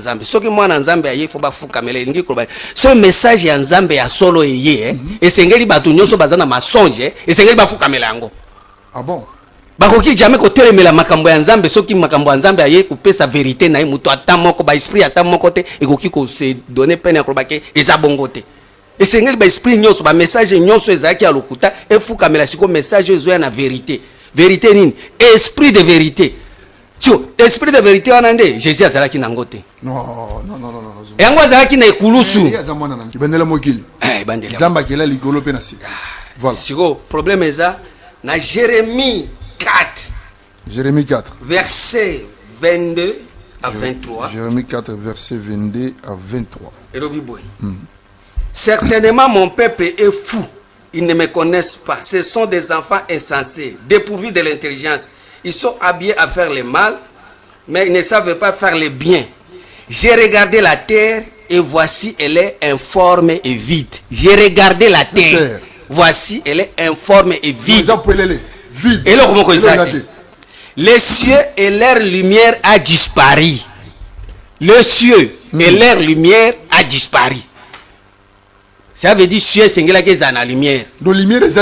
Nzambe soki mwana nzambe aye fo bafukamela ndiki koloba so message ya nzambe ya solo eye esengeli bato nyonso bazana masonge esengeli bafukamela yango. Ah bon? Bakoki jamais kotelemela makambo ya nzambe soki makambo ya nzambe aye kopesa vérité na ye muto ata moko ba esprit ata moko te ekoki ko se donner peine ya koloba ke eza bongo te. Esengeli ba esprit nyonso ba message nyonso ezaki ya lokuta efukamela siko message ezo na vérité. Vérité nini? Esprit de vérité. Tio, esprit de vérité wana nde Jésus azalaki nango te. Non. Yango azalaki na ekulusu. Bandela mokili. Bandela. Zamba kela likolo pe na sika. Voilà. Siko problème eza na Jérémie 4. Jérémie 4. Verset 22 à 23. Jérémie 4 verset 22 à 23. Certainement mon peuple est fou. Ils ne me connaissent pas. Ce sont des enfants insensés, dépourvus de l'intelligence. Ils sont habillés à faire le mal, mais ils ne savent pas faire le bien. J'ai regardé la terre et voici elle est informe et vide. J'ai regardé la terre. Voici elle est informe et vide. Vide. Et là, les cieux et leur lumière a disparu. Le cieux et leur lumière a disparu. Ça veut dire cieux c'est la que la lumière. La lumière est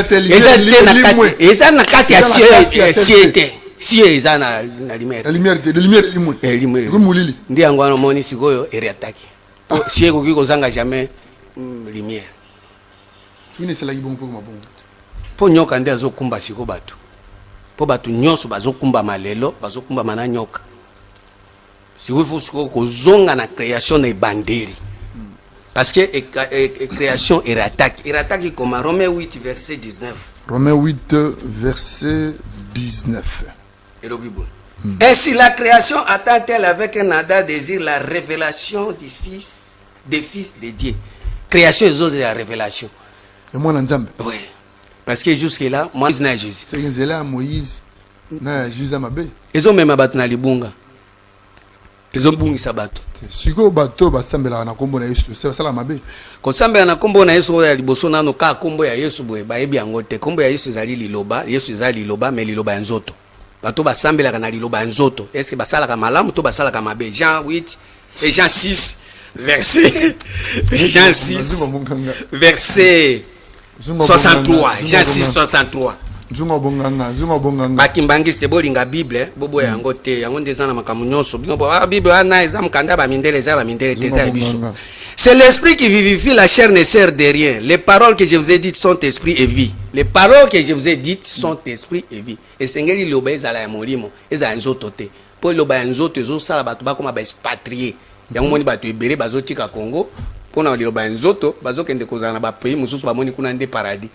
cieux eza na lumière. La lumière limwe. Rumulili. Ndi yango wana moni sikoyo eriataki. Cieux koki kozanga jamais lumière. Sine c'est la ibon pour ma bon. Po nyoka ndi azokumba siko bato. Po bato nyonso bazokumba malelo, bazokumba mana nyoka. Siko faut kozonga na création na bandeli. Parce que création et attaque. Il attaque comme Romains 8 verset 19. Romains 8 verset 19. Ainsi la création attend-elle avec un ardent désir la révélation du Fils, des fils de Dieu. Création est de la révélation. Et moi n'ensemble. Oui. Parce que jusque là, moi je n'ai Jésus. C'est que là Moïse na Jésus mabe. Ils ont même abattu na libunga. Ils ont bungi sabato. Siko bato basambela na kombo na Yesu, c'est ça la mabe. Ko sambela na kombo na Yesu ya liboso nano ka kombo ya Yesu boye ba yebi yango te. Kombo ya Yesu ezali liloba, Yesu ezali liloba mais liloba ya nzoto. Bato basambela kana liloba ya nzoto. Est-ce que basala ka malamu to basala ka mabe? Jean 8 et Jean 6 verset Jean 6 verset 63. Jean 6 63. Zunga bonganga. Bakimbangi se bolinga Bible bobo yango te yango ndeza na makamu nyonso bingo Bible ana eza mkanda ba mindele za ba mindele teza biso. C'est l'esprit qui vivifie, la chair ne sert de rien. Les paroles que je vous ai dites sont esprit et vie. Les paroles que je vous ai dites sont esprit et vie. Et sengeli loba ezala ya molimo eza nzoto te. Po loba ya nzoto ezo sala bato ba koma ba expatrié. Yango moni bato ebele bazotika Congo. Pona liloba nzoto bazokende kozala na ba pays mususu bamoni kuna nde paradis.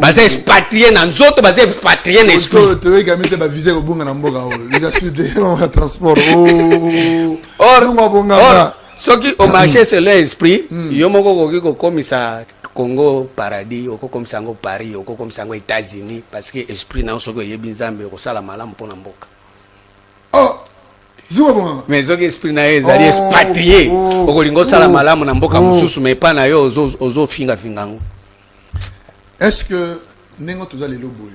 Baza expatrié na nzoto baza expatrié na esprit. To egamite ba visa kobunga na mboka o. Déjà suite en transport. Or soki au marché c'est l'esprit, yo moko koki kokomisa Congo paradis, okokomisa ngo Paris, okokomisa ngo États-Unis parce que esprit na soko yebi nzambe ko sala malamu pona mboka. Mais soki esprit na ezali expatrié, okolingo sala malamu na mboka mususu mais pas na yo ozo finga fingango. Est-ce que nengo toza lelo boye?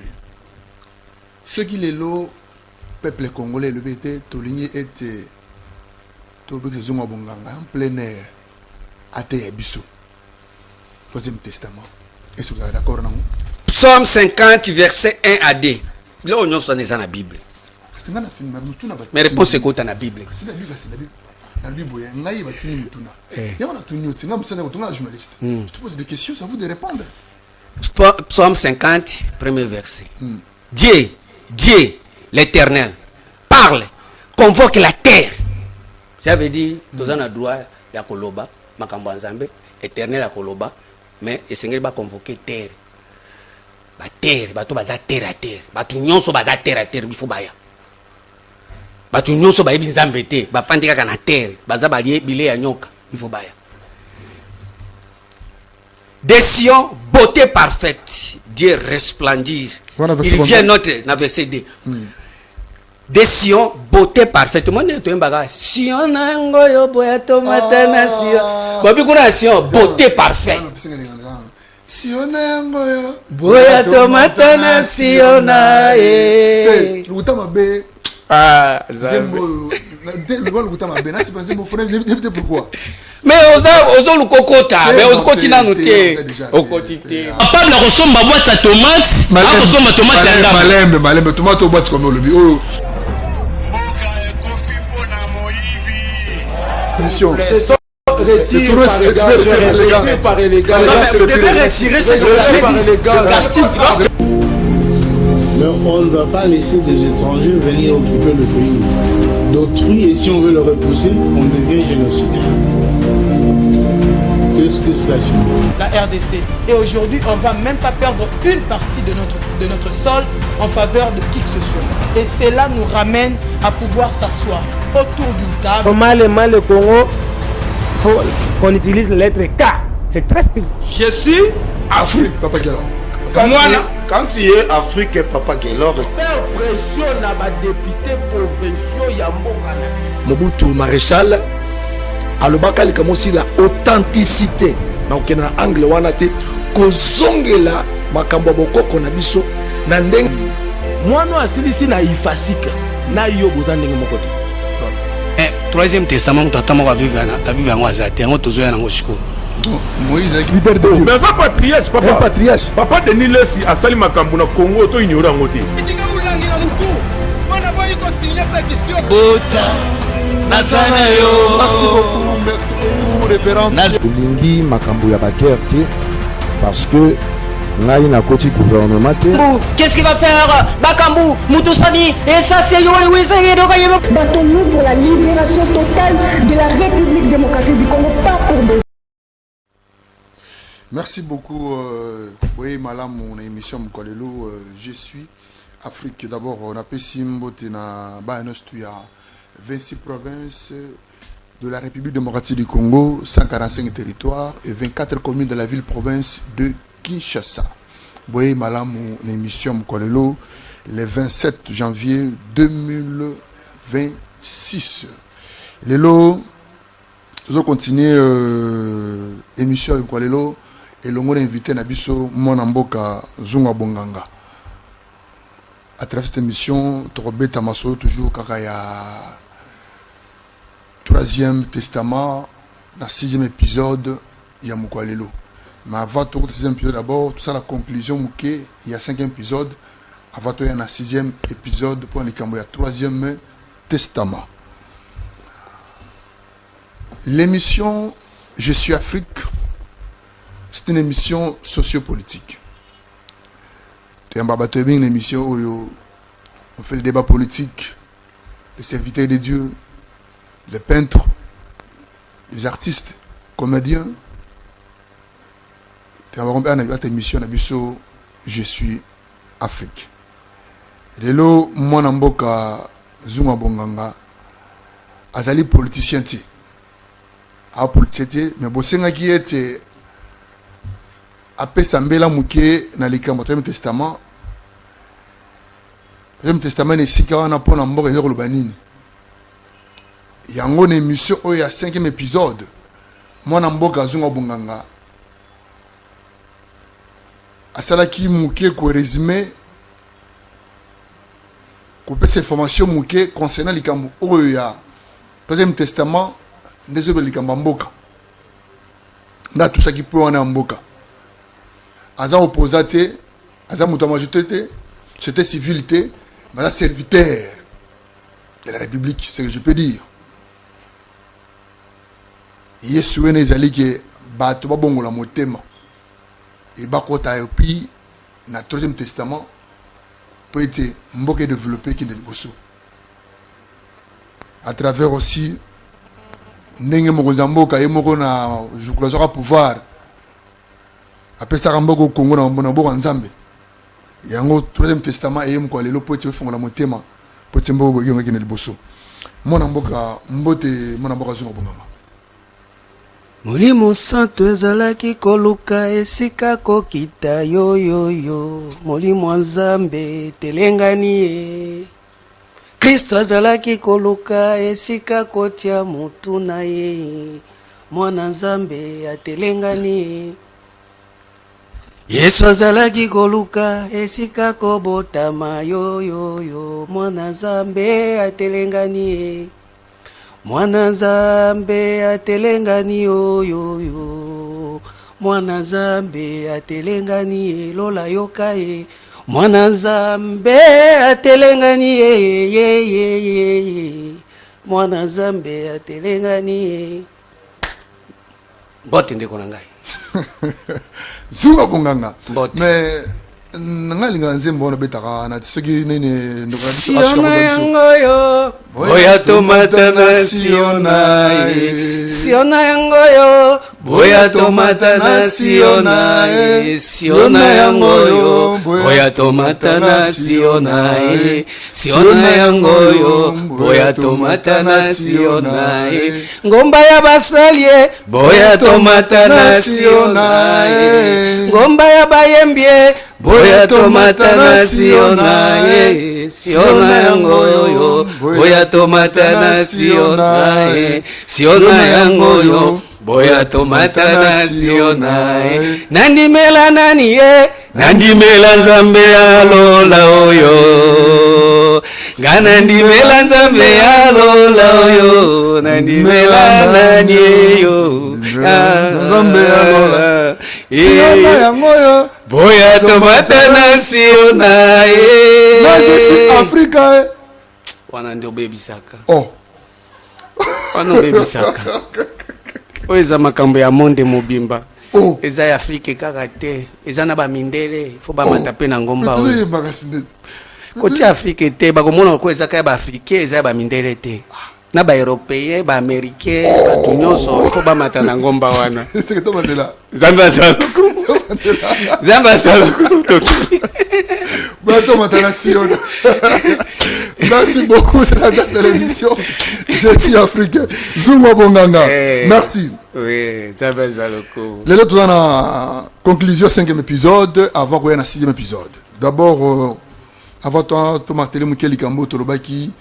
Ce qui lelo peuple congolais le BT toligné était to be zonga bonganga en plein air ate ya biso. Troisième testament. Est-ce que vous êtes d'accord non? Psaume 50 verset 1 à 2. Là on est dans la Bible. Mais réponse c'est quoi dans la Bible? C'est la Bible, c'est la Bible. La Bible, il y a une mutuna. Il y a un journaliste. Je te pose des questions, c'est à vous de répondre. Psaume 50, premier verset. Dieu, l'Éternel, parle, convoque la terre. Ça veut dire, nous avons le droit de koloba, makambo nzambe, Éternel à koloba, mais le Seigneur va convoquer terre. Ba terre, bato baza terre à terre. Bato nyonso baza terre à terre, il faut baya. Bato nyonso ba yebi nzambe te, ba fandi kaka na terre, baza balie bile ya nyoka, il faut baya. Des Sion, beauté parfaite, Dieu resplendir. Il vient notre verset 2. Des Sion, beauté parfaite. Moi, je suis Sion, nangoyo boya tomata na Sion. Babi kuna Sion, beauté parfaite. Sion nangoyo boya tomata na Sion na Lutama be Ah, Zembo le gars le goûta ma bena c'est pensé mon frère peut-être pourquoi. Mais ozo le kokota, mais ozo continue noter. Au quotidien. Papa na resomba boîte sa tomate, a resomba tomate ya ndamba. Malem tomate au boîte comme le bi. Oh. Mission. Retiré par les gars. Mais on ne va pas laisser des étrangers venir occuper le pays d'autrui, et si on veut le repousser, on devient génocidaire. Qu'est-ce que cela signifie? La RDC. Et aujourd'hui, on ne va même pas perdre une partie de notre sol en faveur de qui que ce soit. Et cela nous ramène à pouvoir s'asseoir autour d'une table. Au mal le Congo, il faut qu'on utilise la lettre K. C'est très spécifique. Je suis Afrique. Papa Gela. Quand tu es Afrique, Papa Gelor, Faire pression à ma député provinciaux Yamboka. Mobutu Maréchal, alobaka likamo aussi la authenticité. Donc na angle wana te kozongela makambo bokoko na biso na ndenge Mwana asilisi na ifasika na yo bozandenge mokoto. Troisième testament tata moko aviva yango azate yango tozoya nango sikoyo. Moïse avec leader de Dieu. Mais ça patriarche papa. Patriarche. Papa de Nilesi a sali makambo na Congo to ignorer ngoti. Merci beaucoup révérend. Lingi makambo ya baguerre te parce que ngai na koti gouvernement te. Qu'est-ce qu'il va faire Bakambu, Moutoussami, et ça c'est Battons-nous pour la libération totale de la République démocratique du Congo, pas pour des... Merci beaucoup. Oui, madame, mon émission Mkolelo, je suis Afrique. D'abord, on appelle Simbo Tena Baenostuya, 26 provinces de la République démocratique du Congo, 145 territoires et 24 communes de la ville-province de Kinshasa. Oui, madame, mon émission Mkolelo, le 27 janvier 2026. Lelo, nous continuons l'émission Mkolelo. Et l'on a invité Nabiso Monamboka Zunga Bonganga. À travers cette émission, Torobé Tamaso, toujours Kakaya, 3e testament, le 6e épisode, il y a Moukwalelo. Mais avant tout le 6e épisode d'abord, tout ça la conclusion, il y a 5e épisode, avant tout il y a un 6e épisode, pour le 3e testament. L'émission Je suis Afrique. C'est une émission sociopolitique. C'est une émission où on fait le débat politique, les serviteurs de Dieu, les peintres, les artistes, comédiens. C'est une émission Je suis Afrique. Et là, moi, Namboka Zuma Bonganga, azali politicien. A politicien, mais Bosenga qui était après Sambela Mouké na likambo Troisième Testament. Troisième Testament est si quand on a pour n'ambo réseau le banini. Yango ne émission où il y a 5e épisode. Moi n'ambo gazunga bonganga. Asala qui Mouké ko résumé. Couper ces formations Mouké concernant likambo où il y a Troisième Testament des œuvres likambo mboka. Na tout ça qui peut en mboka. Aza opposé, Aza Moutamajouté, c'était civilité, mais la serviteur de la République, c'est ce que je peux dire. Yesu Nezali que Bato Babongo la Motema et Bakota Epi, dans le 3e testament, peut être Mboke développé qui est le Bosso. À travers aussi, Nenge Mokozamboka et Mokona, je crois, aura pouvoir. Après ça, Rambogo au Congo, on a beau en Zambie. Il y a un 3e testament et il y a un poète qui la motema. Poète Mbogo qui est le bosso. Mon amboka, mbote, mon amboka zongabongama. Molimo santo ezalaki koluka esika kokita yo yo yo. Molimo Nzambe telengani ye. Kristo azalaki koluka esika kotia mutu na ye. Mwana Nzambe atelengani ye. Yesu azalaki koluka esika kobotama yo yo yo. Mwana Nzambe atelengani ye. mwana nzambe atelengani oyoyo mwana nzambe atelengani lola yoka ye mwana nzambe atelengani ye mwana nzambe atelengani mbote ndeko na ngai Zuwa bonganga mais nanga linga nzembo wana betaka na soki nene Siona yangoyo boya tomata na siona Siona yangoyo boya tomata na siona Siona yangoyo boya tomata na siona Siona yangoyo boya tomata na siona ngomba ya basalie boya tomata na siona ngomba ya bayembie boya tomata na siona siona yangoyo boya tomata na siona siona yangoyo boya tomata na siona nandimela nani ye nandimela nzambe alola oyo ngana ndimela nzambe alola oyo nandimela nani yo nzambe alola siona yangoyo boya tomata na siona na je suis Africa wana ndio bebisaka wana bebisaka oyo eza makambo ya monde mobimba eza ya Afrique kaka te eza na bamindele fo bamata mpe na ngomba oyo koti Afrique te bakomona ko eza kaya baafrikain eza ya bamindele te na baeuropéen baaméricain bato nyonso fo bamata na ngomba wana zambe asaloko zambe asaloko toki bato matana siona. Merci beaucoup, c'est la base de l'émission. Je suis africain. Zouma Bonganga. Merci. Oui, ça va le coup. Les autres, on a conclusion 5e épisode avant qu'on ait un 6e épisode. D'abord, avant toi, Thomas Télémouké Likambo, Tolobaki,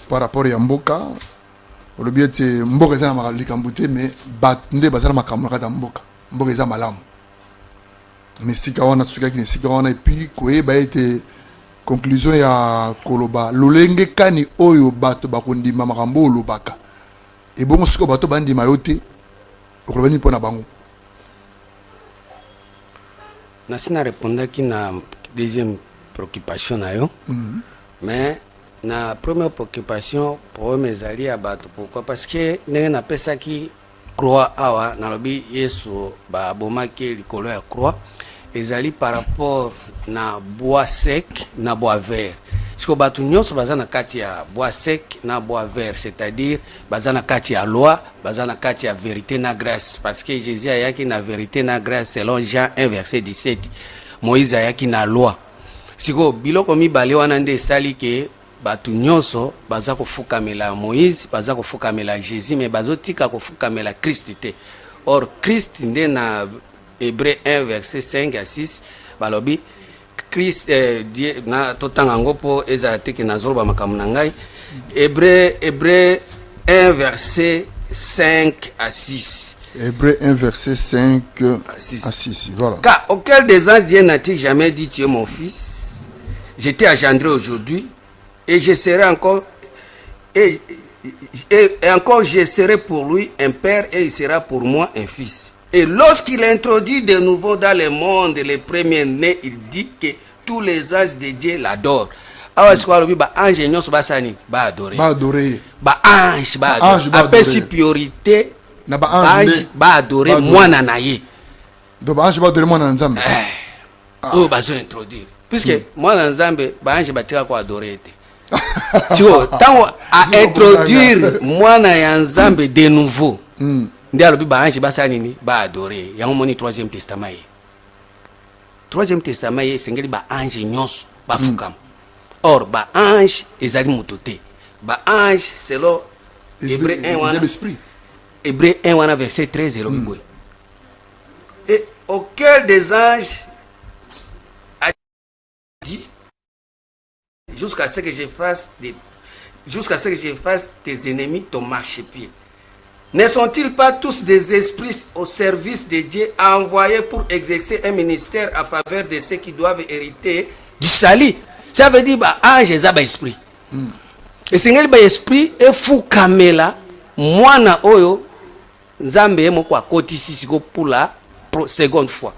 par rapport à Mboka. Le bien, c'est Mboka, c'est Likambo, mais Batnde, Bazana Makamaka, Mboka. Mboka, c'est Malam. Mais si on a ce qui est et puis, quoi, été. Conclusion ya koloba lolenge kani oyo bato bakondima makambo olobaka et bon siko bato bandima yote okolobani pona bango na sina répondaki na deuxième préoccupation na yo mais na première préoccupation pour mes alliés à bato pourquoi parce que ndenge na pesaki croix awa na lobi Yesu ba bomaki likolo ya croix ezali par rapport na bois sec na bois vert. Siko batu nyonso baza na kati ya bois sec na bois vert, c'est-à-dire baza na kati ya loi, baza na kati ya vérité na grâce parce que Jésus ayaki na vérité na grâce selon Jean 1 verset 17. Moïse ayaki na loi. Siko biloko mibale wana nde esali ke batu nyonso baza kofukamela Moïse, baza kofukamela Jésus mais bazotika kofukamela Christ te. Or Christ nde na Hébreu 1 verset 5 à 6 balobi Christ na totanga ngopo ezala teke na zoloba makambo na ngai Hébreu 1 verset 5 à 6 Hébreu 1 verset 5 à 6 voilà. Car auquel des anges Dieu n'a-t-il jamais dit tu es mon fils, je t'ai engendré aujourd'hui et je serai encore et encore je serai pour lui un père et il sera pour moi un fils. Et lorsqu'il introduit de nouveau dans le monde les premiers-nés, il dit que tous les anges de Dieu l'adorent. Alors, est-ce qu'on ba ange nyonso ba sani ba adorer. Ba adorer. Ba ange ba adorer. Après si priorité na ba ange ba adorer mwana na ye. Do ba ange ba adorer mwana nzambe. Oh ba zo introduire. Puisque mwana nzambe ba ange ba tira ko adorer te. Tu vois, tant à introduire mwana ya nzambe de nouveau. Ndi alobi ba ange basa nini ba adorer yango moni 3e testament ye 3e testament ye sengeli ba ange nyonso ba fukam or ba ange ezali mutote ba ange selon Hébreu 1 wana Hébreu 1 wana verset 13 elobi boy et auquel des anges a dit jusqu'à ce que je fasse tes ennemis ton marchepied. Ne sont-ils pas tous des esprits au service de Dieu envoyés pour exercer un ministère à faveur de ceux qui doivent hériter du salut? Ça veut dire bah ange eza ba esprit. Et c'est ngeli ba esprit et fou kamela mwana oyo nzambe ye moko akotisi siko pour la seconde fois.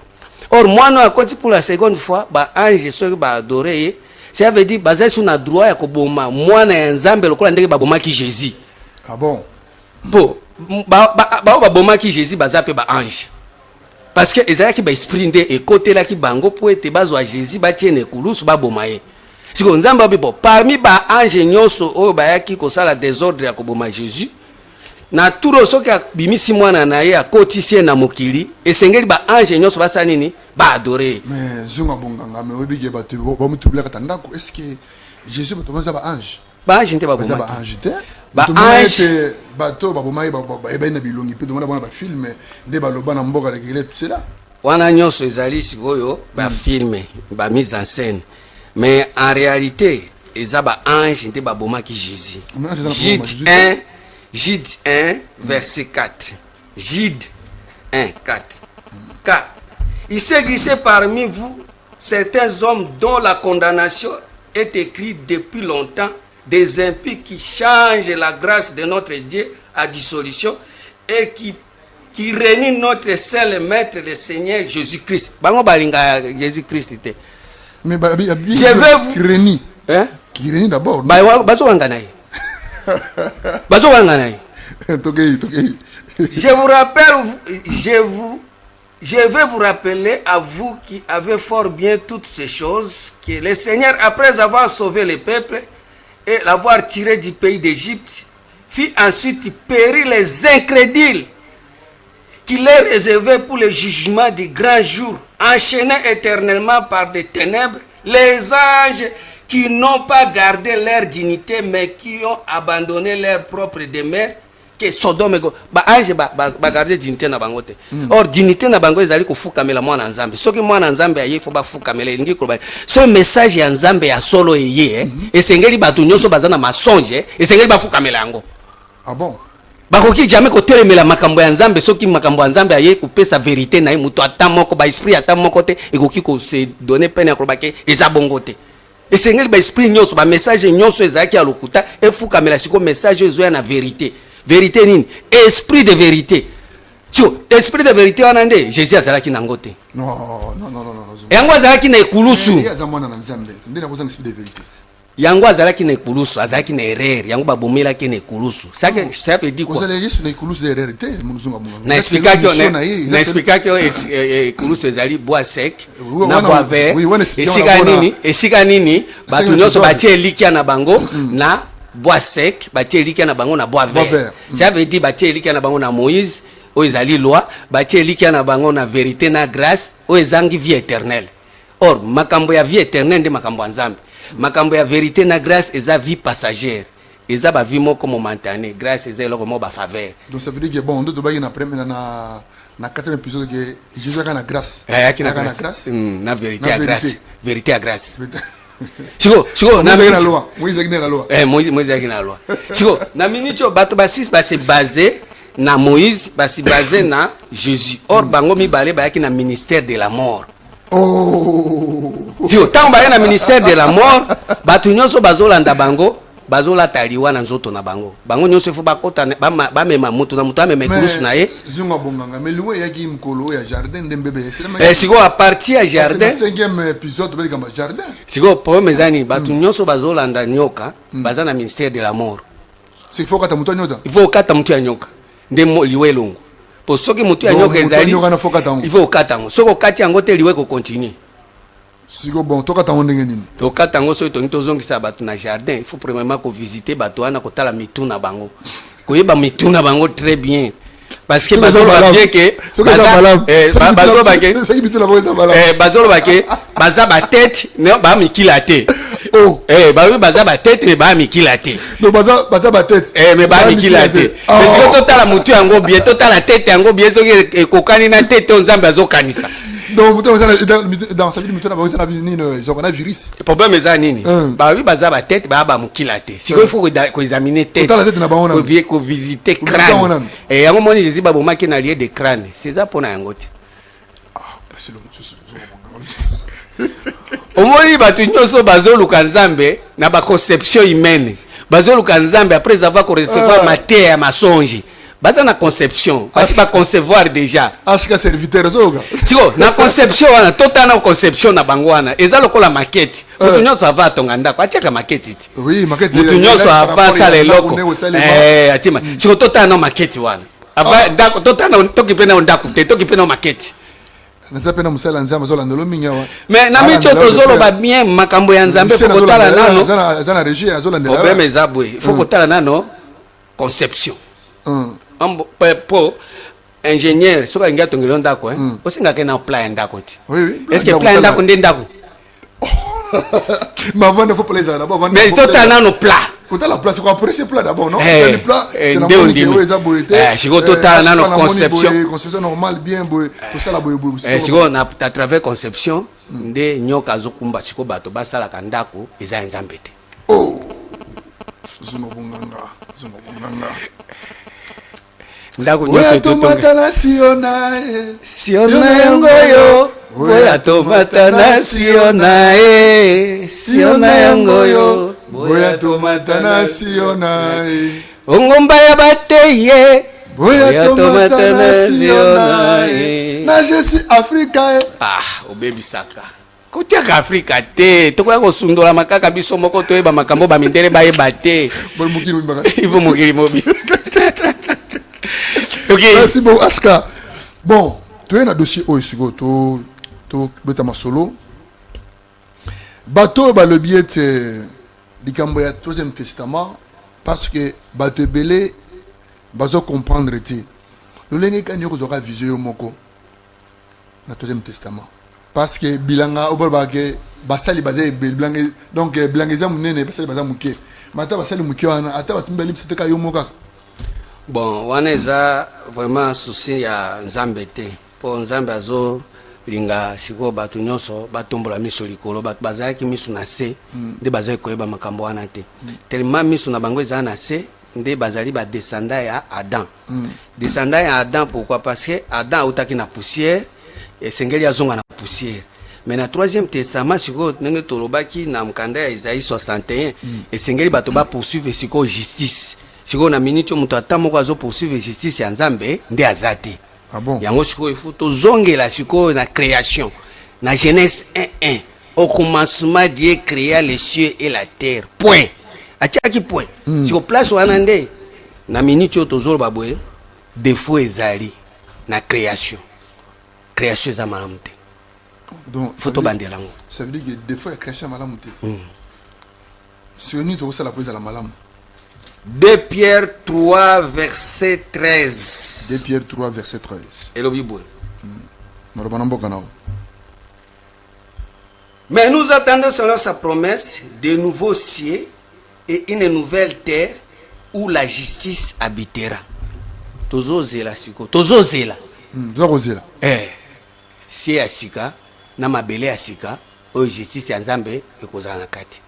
Or mwana akoti pour la seconde fois ba ange soki ba adorer ye, ça veut dire bazali sur na droit ya koboma mwana ya nzambe lokola ndenge babomaki Jésus. Ah bon? Bon, ba bomaki Jésus baza pe ba ange. Parce que ezalaki ba esprit nde ekotelaki bango po ete bazwa Jésus batiene kulusu ba bomaye. Siko nzambe bibo parmi ba ange nyonso oyo bayaki kosala désordre ya koboma Jésus. Na turo soki bimisi mwana na ye akotisi na mokili esengeli ba ange nyonso basala nini ba adorer. Mais zunga bonganga mais obige ba mutubula katandako est-ce que Jésus botomaza ba ange? Ba ange nte ba bomaki. Ba ange te. Ba ange bato ba bomaki ba eba bilongi pe domona ba film nde ba loba na mboka de tout cela. Wana nyonso ezali sikoyo ba film ba mise en scène. Mais en réalité eza ba ange nte ba bomaki Jésus. Jude 1 verset 4. Jude 1 4. Car il s'est glissé parmi vous certains hommes dont la condamnation est écrite depuis longtemps, des impies qui changent la grâce de notre Dieu à dissolution et qui réunit notre seul maître, le Seigneur Jésus-Christ. Bango balinga Jésus-Christ était. Mais je veux vous qui réunit. Hein? Qui réunit d'abord. Bazo wanganaï. Bazo wanganaï. Je vous rappelle, je vais vous rappeler à vous qui avez fort bien toutes ces choses que le Seigneur, après avoir sauvé le peuple et l'avoir tiré du pays d'Égypte, fit ensuite périr les incrédules qu'il est réservé pour le jugement du grand jour, enchaînés éternellement par des ténèbres, les anges qui n'ont pas gardé leur dignité mais qui ont abandonné leur propre demeure, que Sodome et ba ange ba garder dignité na bangote. Or dignité na bango ezali ko fukamela mwana nzambe. Soki mwana nzambe aye fo ba fukamela ngi ko ba. So message ya nzambe ya solo eye esengeli batu nyonso bazana masonge esengeli ba fukamela yango. Ah bon? Bakoki jamais ko telemela makambo ya nzambe soki makambo ya nzambe aye ko pesa vérité na muto atamoko ba esprit atamoko te ekoki ko se donner peine ko bake eza bongote. Esengeli ba esprit nyonso ba message nyonso ezaki ya lokuta efukamela siko message ezo ya na vérité. Vérité nini? Esprit de vérité. Tio, esprit de vérité wanande Jésus azalaki nango te. Non. Yango azalaki na ekulusu. Yazamona na nzambe. Ndena koza esprit de vérité. Yango azalaki na ekulusu, azalaki na erreur. Yango babomelaki na ekulusu. Ça que je t'ai dit quoi? Koza yesu na ekulusu erreur te, munuzunga munga. Na explica que ekulusu ezali bois sec, na bois vert. Esika nini? Batu nyonso batie likia na bango na bois sec, batie likia na bango na bois vert. Ça veut dire batie likia na bango na Moïse, o ezali loi, batie likia na bango na vérité na grâce, o ezangi vie éternelle. Or makambo ya vie éternelle nde makambo nzambe. Makambo ya vérité na grâce eza vie passagère. Eza ba vie moko momentanée, grâce eza eloko mo ba faveur. Donc ça veut dire que bon, on doit na premier na 4e épisode que Jésus a na grâce. Yaki na grâce. Na vérité à grâce. Vérité à grâce. Siko na la loi. Moïse a la loi. Moïse a la loi. Siko na minute bato basis ba se baser na Moïse, ba se baser na Jésus. Or bango mi balé ba yaki na ministère de la mort. Oh. Siko tant ba na ministère de la mort, bato nyonso bazolanda bango, bazolata liwa na nzoto na bango. Bango nyonso fo bakota ba mema mutu na mutu amema kulusu na ye. Zunga bonganga mais liwa yaki mkolo ya jardin ndembebe. Siko à partir ya jardin. C'est le 5e épisode de la jardin. Siko problème ezani bato nyonso bazolanda nyoka, baza na ministère de la mort. C'est faut kata mutu nyoka. Il faut kata mutu ya nyoka. Ndemo liwe longo. Po soki mutu ya nyoka ezali. Il faut kata ngo. Soko kati yango te liwe ko continuer. Siko bon to kata ndenge nini? To kata ngo so to tozongisa bato na jardin, il faut premièrement ko visiter bato wana ko tala mituna bango. Ko yeba mituna bango très bien. Parce que bazolo bien que bazolo bake baza ba tête ne ba mikila te. Oh baza ba tête ne ba mikila te. Donc baza ba tête mais ba mikila te. Parce que totala mutu yango bien, totala tête yango bien so que kokani na tête onzambe azokanisa. Donc dans sa vie mutu na ba na nini ils ont un virus. Le problème est nini? Ba oui baza ba tête ba mukila te. Si il faut ko examiner tête. Totala tête na ba ona. Ko visiter crâne. Et yango moni Jésus ba bomaki na lieu de crâne. C'est ça pour na yango te. C'est le omoni batu nyonso bazoluka nzambe na ba conception humaine bazoluka nzambe après avoir recevoir matière ma songe baza na conception parce pas concevoir déjà ashika serviteur zoga tiko na conception wana tota na conception na bango wana eza lokola maquette mutu nyonso ava atonga ndako atiaka maquette iti oui maquette mutu nyonso ava sala eloko atima tiko tota na maquette wana ava ndako tota na tokipe na ndako te tokipe na maquette natapena musala nzambe zolandelo minga wa mais na micho tozoloba bien makambo ya nzambe faut kotala nano zana regie azolandela problème eza boye faut kotala nano conception po ingénieur soka ingia tongelo ndako osingaka na plan ndako ti est-ce que plan ndako nde ndako ma vendre faut plaisir d'abord mais tota nano plan kota la place quoi pour ce plat d'abord non le plat c'est la bonité chiko tota nano conception normale bien boy pour ça la boy chiko na à travers conception nde nyoka zokumba chiko bato basala kandako eza nzambe te oh zuno bunganga ndako nyonso tomata na siona yango yo boya tomata na siona siona yango yo boya tomata na siona ongomba ya bateye boya tomata na siona na je suis africa obebisaka kotiaka afrika te tokoya kosundola makaka biso moko toyeba makambo bamindele bayeba te ivo mokili mobi okay. Merci beaucoup Aska. Bon, tu es dans dossier Oisigo, tu beta masolo. Bateau ba le biais du Camboya troisième testament parce que bateau belé bazo comprendre ti. Le lengi kanyo kozora vision moko na troisième testament parce que bilanga oba ke basali bazé bilanga donc bilanga za munene basali baza muke. Mata basali muke wana ata batumbeli mteka yo moka. Bon, wana eza vraiment souci ya nzambe te po nzambe azo linga siko batu nyonso batombola miso likolo batu bazalaki miso na se nde bazali koyeba makambo wana te tellement miso na bango eza na se nde bazali ba descendant ya Adam descendant ya Adam pourquoi parce que Adam autaki na poussière et sengeli azonga na poussière mais na troisième testament siko ndenge tolobaki na mkanda ya Isaïe 61 et sengeli bato ba poursuivre siko justice siko na minute mutu atamo kwa zo poursuivre justice ya nzambe nde azate ah bon yango siko il faut tozongela siko na création na Genèse 1:1 au commencement Dieu créa les cieux et la terre point atiaki point siko place wana nde na minute tozoloba boye défaut ezali na création za malamu te donc faut bandela ngo ça veut dire que défaut ya création malamu te si on dit ça la pose à la malamu 2 Pierre 3 verset 13. 2 Pierre 3 verset 13. Mais nous attendons selon sa promesse de nouveaux cieux et une nouvelle terre où la justice habitera. Tozozela siko. Tozozela. Tozozela. Si asika na mabele asika o justice ya Nzambe ekozala na kati.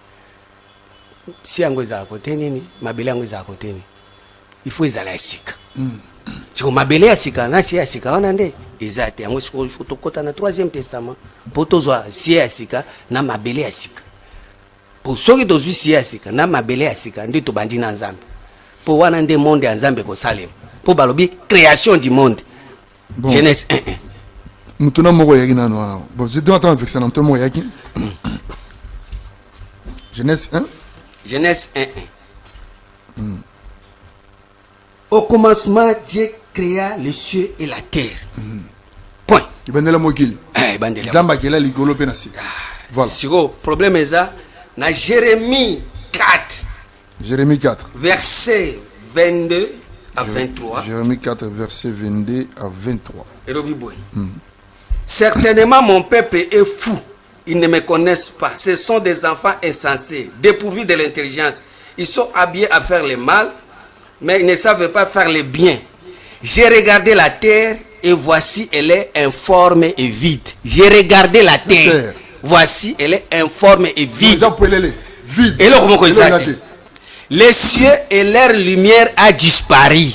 Si yango eza côté nini mabele yango eza côté nini il faut ezala sika siko mabele ya sika na si ya sika wana nde eza te yango siko il faut tokota na troisième testament po tozwa si ya sika na mabele ya sika po soki tozwi si ya sika na mabele ya sika nde tobandi na Nzambe po wana nde monde ya Nzambe ko salem po balobi création du monde bon. Genèse 1:1 mutuna moko yaki na no bon je dois attendre avec ça mutuna moko yaki Genèse 1 Genèse 1:1 Au commencement, Dieu créa les cieux et la terre. Point. Ibandela mokili. Zamba kela ligolo pe na sika. Voilà. Siko problème est ça na Jérémie 4. Jérémie 4. Verset 22 à 23. Jérémie 4 verset 22 à 23. Certainement mon peuple est fou. Ils ne me connaissent pas. Ce sont des enfants insensés, dépourvus de l'intelligence. Ils sont habillés à faire le mal, mais ils ne savent pas faire le bien. J'ai regardé la terre et voici elle est informe et vide. J'ai regardé la terre. Voici elle est informe et vide. Et les cieux et leur lumière a disparu.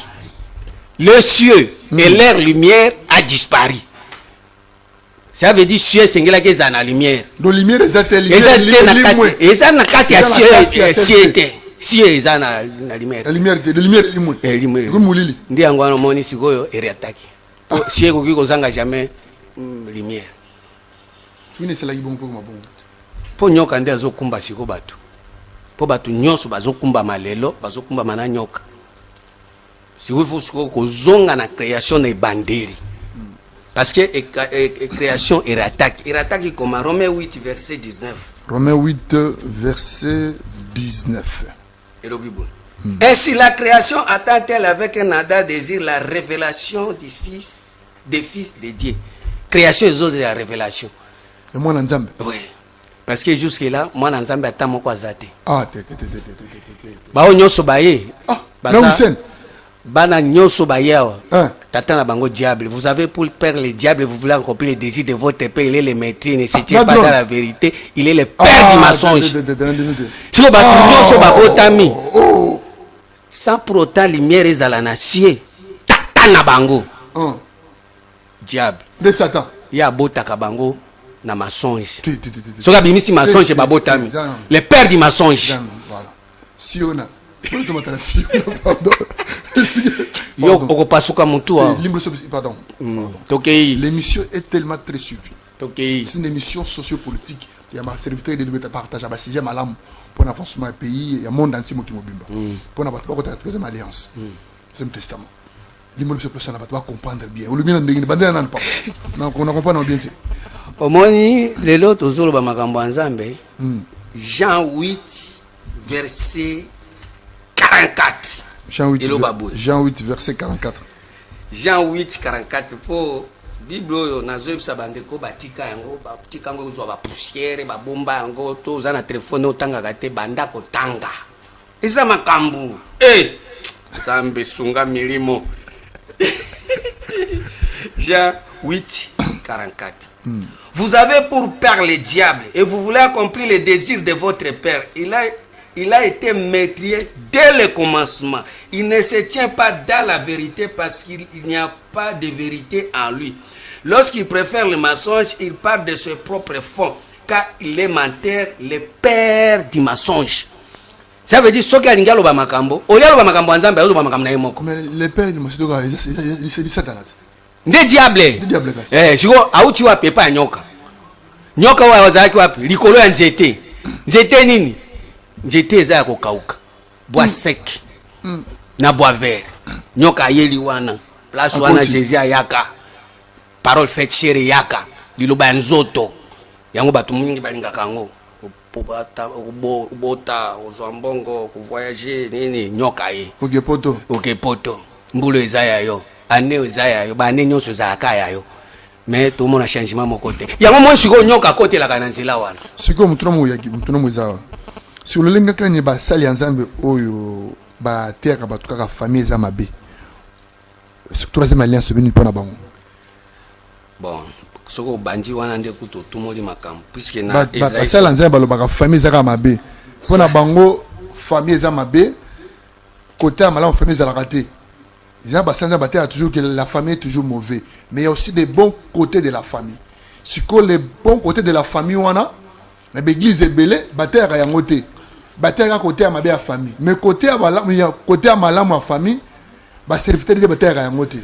Le cieux et leur lumière a disparu. Ça veut dire cieux c'est la lumière. La lumière est cieux. si eza na lumière la lumière limwe limwe ndi yango wana moni sikoyo eriataki si ekoki kozanga jamais lumière fini c'est la ibon pour ma bon po nyoka nde azokumba siko bato po bato nyonso bazokumba malelo bazokumba mana nyoka siko ifo siko kozonga na création na ebandeli parce que création erattaki comme Romains 8 verset 19 Romains 8 verset 19 ainsi la création attend-elle avec un ardent désir la révélation des fils de Dieu. Création est de la révélation. Et moi Nzambe. Oui. Parce que jusque là, moi Nzambe attend mon kwazate. Ah, ba nyonso baye. Ah, là où c'est bana nyonso baye. Tata na bango diable. Vous avez pour perdre le diable, vous voulez accomplir les désirs de votre père, il est le maître, il ne se tient pas dans la vérité, il est le père du mensonge. Sinon ba nyonso ba botami. Sans pour autant lumière ezala na ciel. Tata na bango. Diable. De Satan. Ya botaka bango na mensonge. Soka bimisi mensonge ba botami. Le père du mensonge. Voilà. Siona. Pardon. Yo okopasuka mutu. Pardon. Tokei. L'émission est tellement très suivie. Tokei. C'est une émission sociopolitique. Il y a ma serviteur de doit partager à sujet malam pour l'avancement du pays, il y a monde entier qui mobimba. Pour n'avoir pas la troisième alliance. C'est un testament. L'immobilier personne n'a pas comprendre bien. Ou le bien de bandé n'a pas. Donc on comprend bien. Au moins les lots aux autres makambo nzambe. Jean 8 verset 44. Jean 8 verset 44. Jean 8 44 pour Bible nazo sabandeko batika yango batika ngo uzwa ba poussière ba bomba yango to za na téléphone otanga kate banda kotanga. Eza makambu. Zambe sunga milimo. Jean 8 44. Vous avez pour père le diable et vous voulez accomplir les désirs de votre père. Il a été meurtrier dès le commencement. Il ne se tient pas dans la vérité parce qu'il n'y a pas de vérité en lui. Lorsqu'il préfère le mensonge, il part de ses propres fonds, car il est menteur, le père du mensonge. Ça veut dire ce qu'il y a dans makambo. Au lieu de makambo nzambe, au lieu de makambo na yemoko. Mais le père du mensonge, c'est du Satan. Ndi diable. Jiko auti wa pepa nyoka. Nyoka wa wazaki wapi? Likolo ya nzete. Nzete nini? Nzete za kokauka. Bois sec. Na bois vert. Nyoka yeli wana. Place wana Jésus yaka. Parole faite chérie yaka. Liloba nzoto. Yango batu mingi balinga kango. Bota, ozambongo, voyager nini nyoka ye. Okepoto. Mbulo ezaya yo. Ane ezaya yo. Ba ane nyonso za kaya yo. Mais tout le monde a changé mon côté. Il y a un moment où il y a un côté la cananzi là. C'est comme tout le monde est si vous voulez que vous ayez sali ensemble ou ba terre ba tout ka famille zamabe. C'est troisième alliance venue pour na bango. Bon, soko bandi wana nde kuto tumoli makam puisque na ba sali ensemble ba famille zamabe. Pour na bango famille zamabe côté amala famille za raté. Il y a toujours que la famille est toujours mauvaise. Mais il y a aussi des bons côtés de la famille. Si les bons côtés de la famille, on a l'église est belle, il y a un côté. Il y a un côté à ma famille. Mais côté à ma famille, il serviteur de il y a un côté.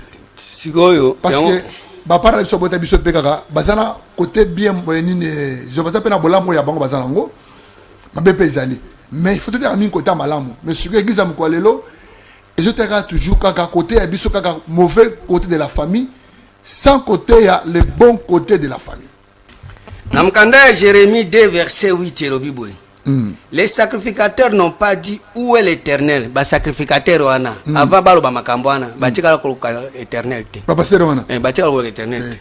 Parce que par exemple, si vous avez côté bien, je ne sais pas mais il faut dire un côté à malamu. Mais si l'église est et je te regarde toujours quand côté a mauvais côté de la famille, sans côté il y a le bon côté de la famille. Namkanda Jérémie 2 verset 8 les sacrificateurs n'ont pas dit où est l'Éternel. Ba sacrificateur wana avant balo ba makambo wana ba tika ko éternel te. Ba pasteur wana. Ba tika ko éternel.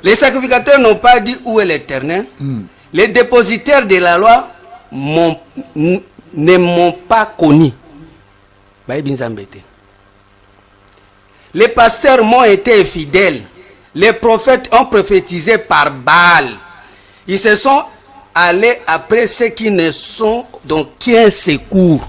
Les sacrificateurs n'ont pas dit où est l'Éternel. Les dépositaires de la loi ne m'ont pas connu. Les pasteurs m'ont été fidèles. Les prophètes ont prophétisé par Baal. Ils se sont allés après ceux qui ne sont donc qui un secours.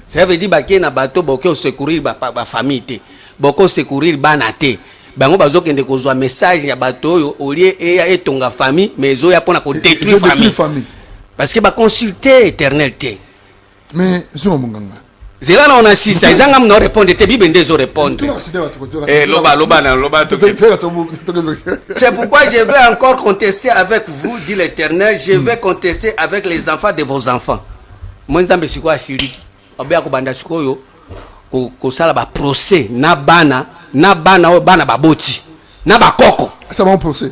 Ça veut dire que na bateau boko secourir ba famille, boko secourir banate. Bango bazokende kozwa message ya bateau au lieu et tonga famille mais zo ya pona ko détruire famille. parce que consulter éternel te mais zunga munganga zela na ona sisa izanga mno répondre te bible ndezo répondre loba c'est pourquoi je vais encore contester avec vous dit l'Éternel, je vais contester avec les enfants de vos enfants. Moi nzambe siko asiriki obya ko banda sikoyo ko sala ba procès na bana o bana baboti na bakoko ça va procès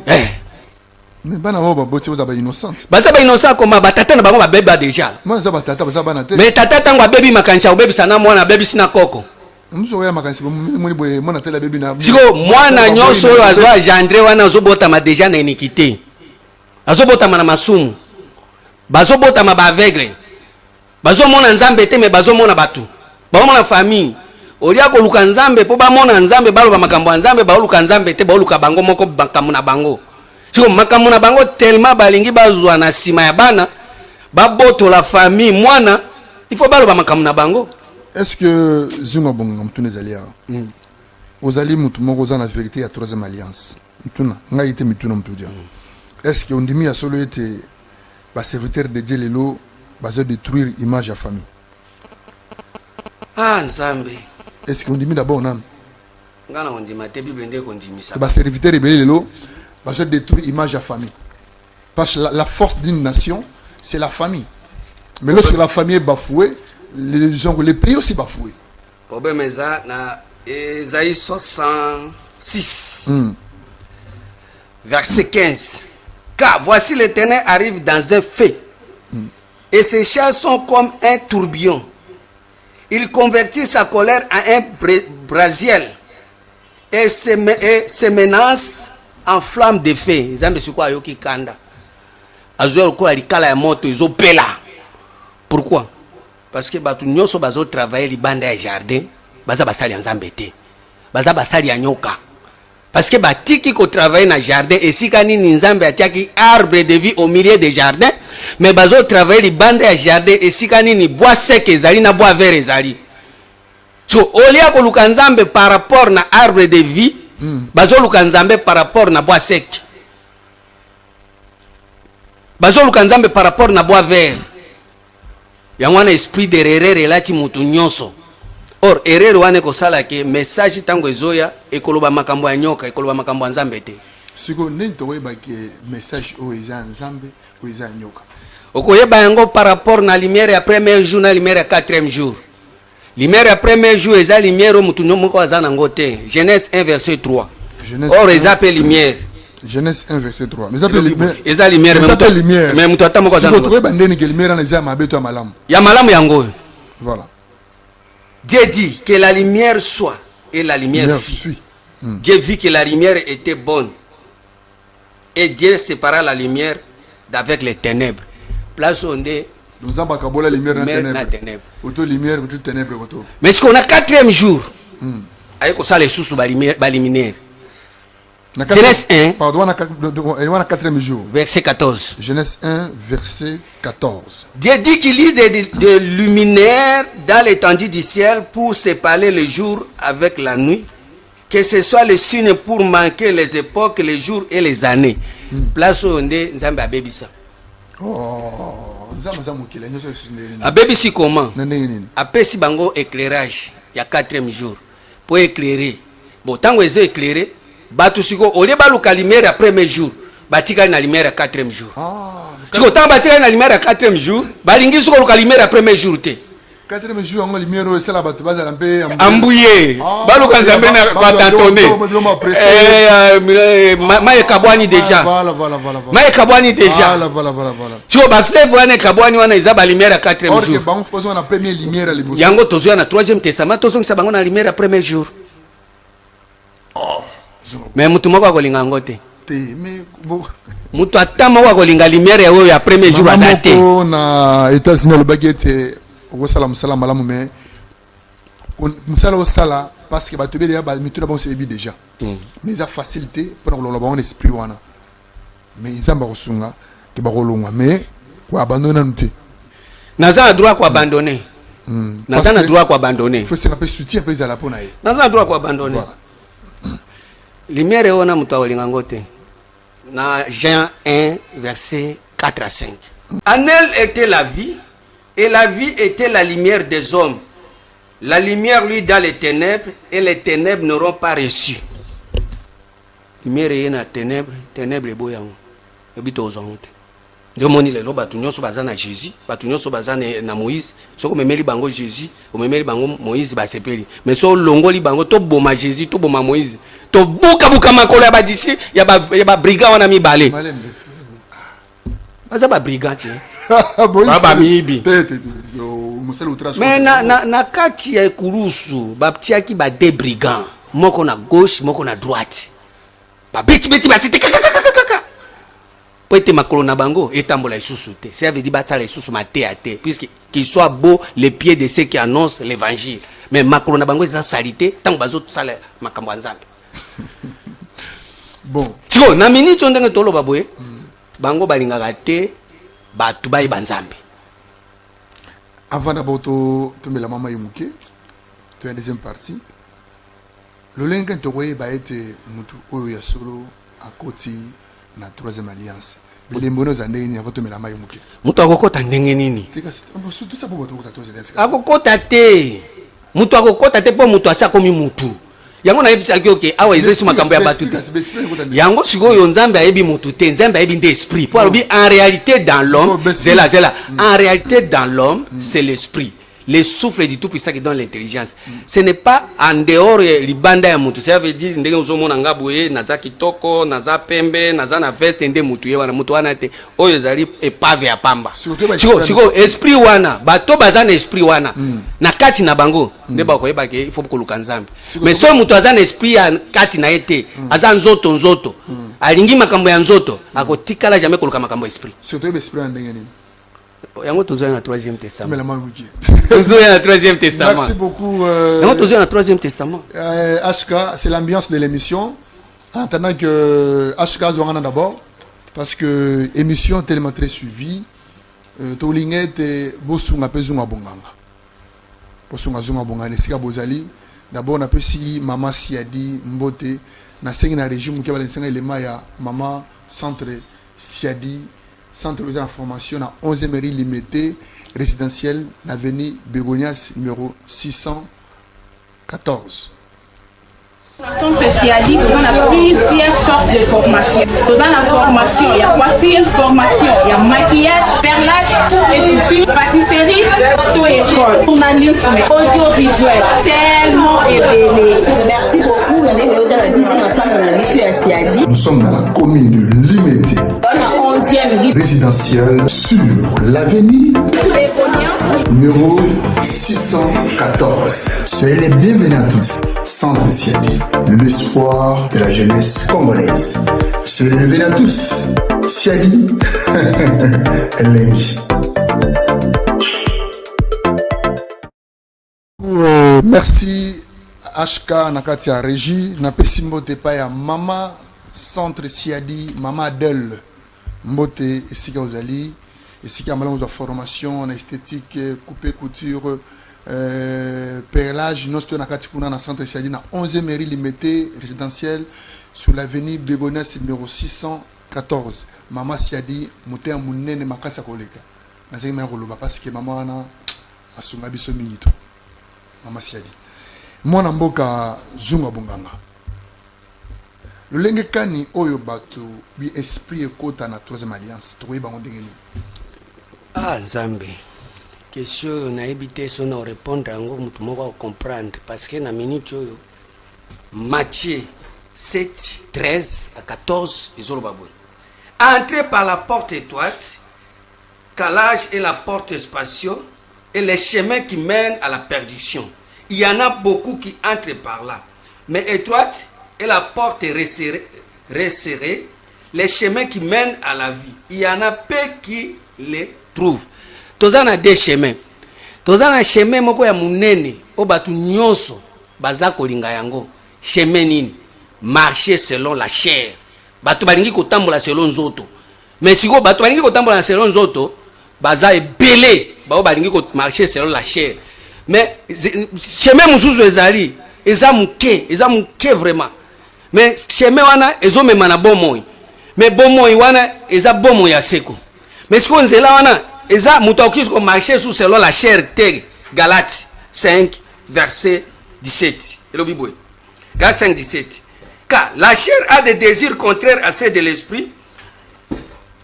mais bana ba baboti vous aba innocente baza ba innocent comme batata na bango ba beba déjà moi ça batata baza bana te mais tata tango baby makansha obebi sana mwana baby sina koko mzo ya makansi moni boye mona tela baby na siko mwana nyonso oyo azwa gendre wana azobotama déjà na iniquité azobotama na masumu bazobotama ba aveugle bazomona nzambe te mais bazomona batu bazomona famille olia ko luka nzambe po bamona nzambe baloba makambo ya nzambe baoluka nzambe te baoluka bango moko makambo na bango siko makambo na bango tellement balingi bazwa na sima ya bana baboto la famille mwana il faut baloba makambo na bango. Est-ce que zunga bonga mtune zalia ozali mutu moko za na vérité ya troisième alliance mtuna ngai te mituna mtudia est-ce que ondimi ya solo ete ba serviteur de Dieu lelo bazo détruire image ya famille nzambe est-ce que ondimi d'abord nan ngana ondima te bible ndeko ndimisa ba serviteur de lelo bazo détruire image ya famille parce que la force d'une nation c'est la famille mais lorsque la famille est bafouée les pays aussi bafoués. Problème est ça na Ésaïe 66 verset 15. Car voici l'Éternel arrive dans un feu et ses chars sont comme un tourbillon. Il convertit sa colère en un brasier et ses menaces en flamme de feu. Zambe siko yoki kanda. Azo ko alikala ya moto izopela. Pourquoi? Parce que batu nyonso bazo travailler libanda ya jardin baza basali ya nzambe te baza basali ya nyoka parce que batiki ko travailler na jardin esika nini nzambe atiaki arbre de vie au milieu des jardins mais bazo travailler libanda ya jardin esika nini bois sec ezali na bois vert ezali so olia ko luka nzambe par rapport na arbre de vie bazo luka nzambe par rapport na bois sec bazo luka nzambe par rapport na bois vert. Yangwana esprit de erreur elati mutu nyonso. Or erreur wane ko sala ke message tango ezoya ekoloba makambo ya nyoka ekoloba makambo ya nzambe te. Siko nini toyeba ke message o eza nzambe o eza nyoka. Okoyeba yango par rapport na lumière ya premier jour na lumière ya quatrième jour. Lumière ya premier jour eza lumière o mutu moko azana ngote. Genèse 1 verset 3. Or eza pe lumière. Genèse 1 verset 3. Mais appelle lumière. Eza lumière mais mutu atamo ko zana. Siko bandeni ke lumière na eza mabeto ya malamu. Ya malamu yango. Voilà. Dieu dit que la lumière soit et la lumière fut. Dieu vit que la lumière était bonne. Et Dieu sépara la lumière d'avec les ténèbres. Place où on est. Nous avons la lumière dans les ténèbres. Auto lumière, auto ténèbres. Mais ce qu'on a quatrième jour, avec ça les sous baliminer. Genèse 1. Pardon, on a quatrième jour. Verset 14. Genèse 1, verset 14. Dieu dit qu'il y a des luminaires dans l'étendue du ciel pour séparer le jour avec la nuit. Que ce soit le signe pour manquer les époques, les jours et les années. Place où on est, Nzambe abebisa. Oh, abebisi comment? Apesi bango éclairage. Il y a quatrième jour. Pour éclairer. Bon, tant que vous éclairé, batu siko ole baluka lumière ya premier jour batika na lumière ya quatrième jour siko tant batika na lumière ya quatrième jour balingi siko luka lumière ya premier jour te quatrième jour ngo lumière o sala batu bazala mpe ambuye baluka nzambe na batantonné maye kabwani déjà voilà maye kabwani déjà voilà siko ba fleuve wana kabwani wana eza ba lumière ya quatrième jour or que bango faisons na première lumière liboso yango tozo na troisième testament tozo ngisa bango na lumière ya premier jour. Mais mutu moko akolinga ngo te mais mutu atama moko akolinga lumière ya oyo ya premier jour azate na États-Unis le baguette au salam salam malamu mais musala au sala parce que ba tobe ya ba mitu na bon c'est déjà mais ça facilité pour le bon esprit wana mais nzamba kosunga ke ba kolongwa mais ko abandonner nte naza droit ko abandonner naza droit ko abandonner faut se rappeler soutien pesa la pona ye naza droit ko abandonner. Lumière on a mutu akolinga ngo te na Jean 1 verset 4 à 5. En elle était la vie, et la vie était la lumière des hommes. La lumière, lui, dans les ténèbres, et les ténèbres n'auront pas reçu. Lumière est dans les ténèbres, ténèbres est beau. Habite aux hommes. Demoni lelo batu nyonso baza na Jésus, batu nyonso baza na Moïse. Soko memeli bango Jésus, o memeli bango Moïse basepeli. Mais so longoli bango to boma Jésus, to boma Moïse. To buka buka makolo ya badisi, ya ba brigand wana mibale. Baza ba brigand te. Baba mibi. Mais na kati ya kurusu, baptiaki ba deux brigands. Moko na gauche, moko na droite. Ba beti basite kaka. Poete makolo na bango etambola isusu te. Ça veut dire batala isusu mate à terre puisque qu'il soit beau les pieds de ceux qui annoncent l'évangile. Mais makolo na bango eza salité tant bazo sala makambo nzambe. Bon. Tiko na minute ndenge tolo baboye. Bango balingaka te batu bayi banzambe. Avant d'abord to mela mama yimuke. Tu as la deuxième partie. Le lenge ntokoye ba ete mutu oyo ya solo à côté na troisième alliance. Les mbonos andeni avant to mela mama yimuke. Mutu akokota ndenge nini? Tout ça pour votre troisième alliance. Akokota te. Mutu akokota te po mutu asa komi mutu. Yango na yebisa ki oke awa ezesu makambo ya batu te. Yango sikoyo nzambe ayebi mutu te, nzambe ayebi nde esprit. Po alobi en réalité dans l'homme, zela. En réalité dans l'homme, c'est l'esprit. Le souffle du tout-puissant qui donne l'intelligence. Ce n'est pas en dehors libanda ya mutu. Ça veut dire ndenge ozomona ngaboye naza kitoko, naza pembe, naza na veste nde mutu ye wana mutu wana te. Oyo ezali epave ya pamba. Siko esprit wana, bato baza na esprit wana. Na kati na bango nde bakoyeba ke il faut koluka nzambe. Mais so mutu aza na esprit ya kati na ete, aza nzoto. Alingi makambo ya nzoto, akotikala jamais koluka makambo ya esprit. Surtout esprit ndenge nini? Yango tozoya na troisième testament. Tozoya na troisième testament. Merci beaucoup. Yango tozoya na troisième testament. HK, c'est l'ambiance de l'émission. En attendant que HK Zouangana d'abord, parce que émission tellement très suivie, Tolingete Bosunga Pezunga Bonganga. Bosunga Zunga Bonganga, Nesika Bozali. D'abord, on a pu si Maman Siadi Mbote, na sengi na régime qui va les éléments ya Maman Centre Siadi. Centre de formation à 11e mairie limitée résidentielle, l'avenue Begonias numéro 614. Centre Siadi, on a plusieurs sortes de formations. Dans la formation, il y a coiffure, formation, il y a maquillage, perlage et couture, pâtisserie, auto-école, journalisme, audiovisuel, tellement élevé. Merci beaucoup. Nous sommes dans la commune de Limité, résidentielle sur l'avenue numéro 614. Soyez les bienvenus à tous. Centre Siadi, l'espoir de la jeunesse congolaise. Soyez les bienvenus à tous. Siadi, Lengi. Merci HK Nakatia Régie, Napesi Mbote Paya Mama Centre Siadi, Mama Adel Mbote Esika Ozali, Esika Malon formation en esthétique, coupé couture, perlage, nous sommes dans le Centre Siadi, dans 11e mairie limitée résidentielle sur l'avenue Begonas numéro 614. Mama Siadi, Moté Amounene Makasa Koleka. Nazé Meroloba parce que maman ana asunga biso minito. Mama Siadi. Mwana mboka Zunga Bonganga. Le lenge kani oyo bato bi esprit ekota na troisième alliance. Tokoyi bango ndenge ni. Ah Nzambe. Question na ebité so na répondre yango mutu moko comprendre parce que na minute oyo Matthieu 7 13 à 14 ezolo baboy. Entrez par la porte étroite, car l'âge est la porte spacieuse et les chemins qui mènent à la perdition. Il y en a beaucoup qui entrent par là. Mais étroite est la porte resserrée, les chemins qui mènent à la vie. Il y en a peu qui les trouvent. Toza na deux chemins. Toza na chemin moko ya munene o batu nyonso baza kolinga yango. Chemin nini? Marcher selon la chair. Batu balingi kotambola selon nzoto. Mais siko batu balingi kotambola selon nzoto, baza ebele, ba balingi ko marcher selon la chair. Mais chemin mususu ezali, eza muke vraiment. Mais chemin wana ezomema na bomoi. Mais bomoi wana eza bomoi ya seko. mais ce qu'on dit là, eza mutu akoki marcher sous selon la chair te. Galates 5 verset 17. Elobi boy. Galates 5 17. Car la chair a des désirs contraires à ceux de l'esprit,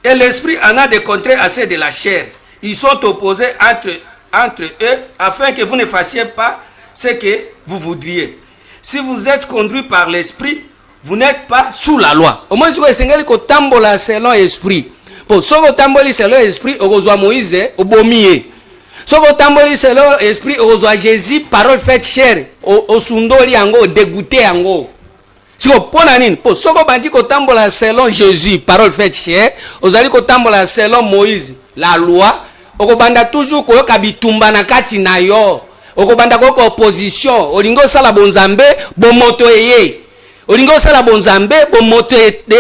et l'esprit en a des contraires à ceux de la chair. Ils sont opposés entre eux, afin que vous ne fassiez pas ce que vous voudriez. Si vous êtes conduit par l'esprit, vous n'êtes pas sous la loi. Au moins, si vous êtes tambola selon l'esprit, pour ce que tamboli selon l'esprit, au rejoint Moïse, au bomier. Ce que tamboli selon l'esprit, au rejoint Jésus, parole faite chair, au sundori ango, dégoûté ango. Si vous prenez pour ce que bandi ko tambola selon Jésus, parole faite chair, aux allez ko tambola selon Moïse, la loi, au banda toujours ko kabitumba na kati na yo. Okobanda ko opposition olingo sala bonzambe bomoto eye olingo sala bonzambe bomoto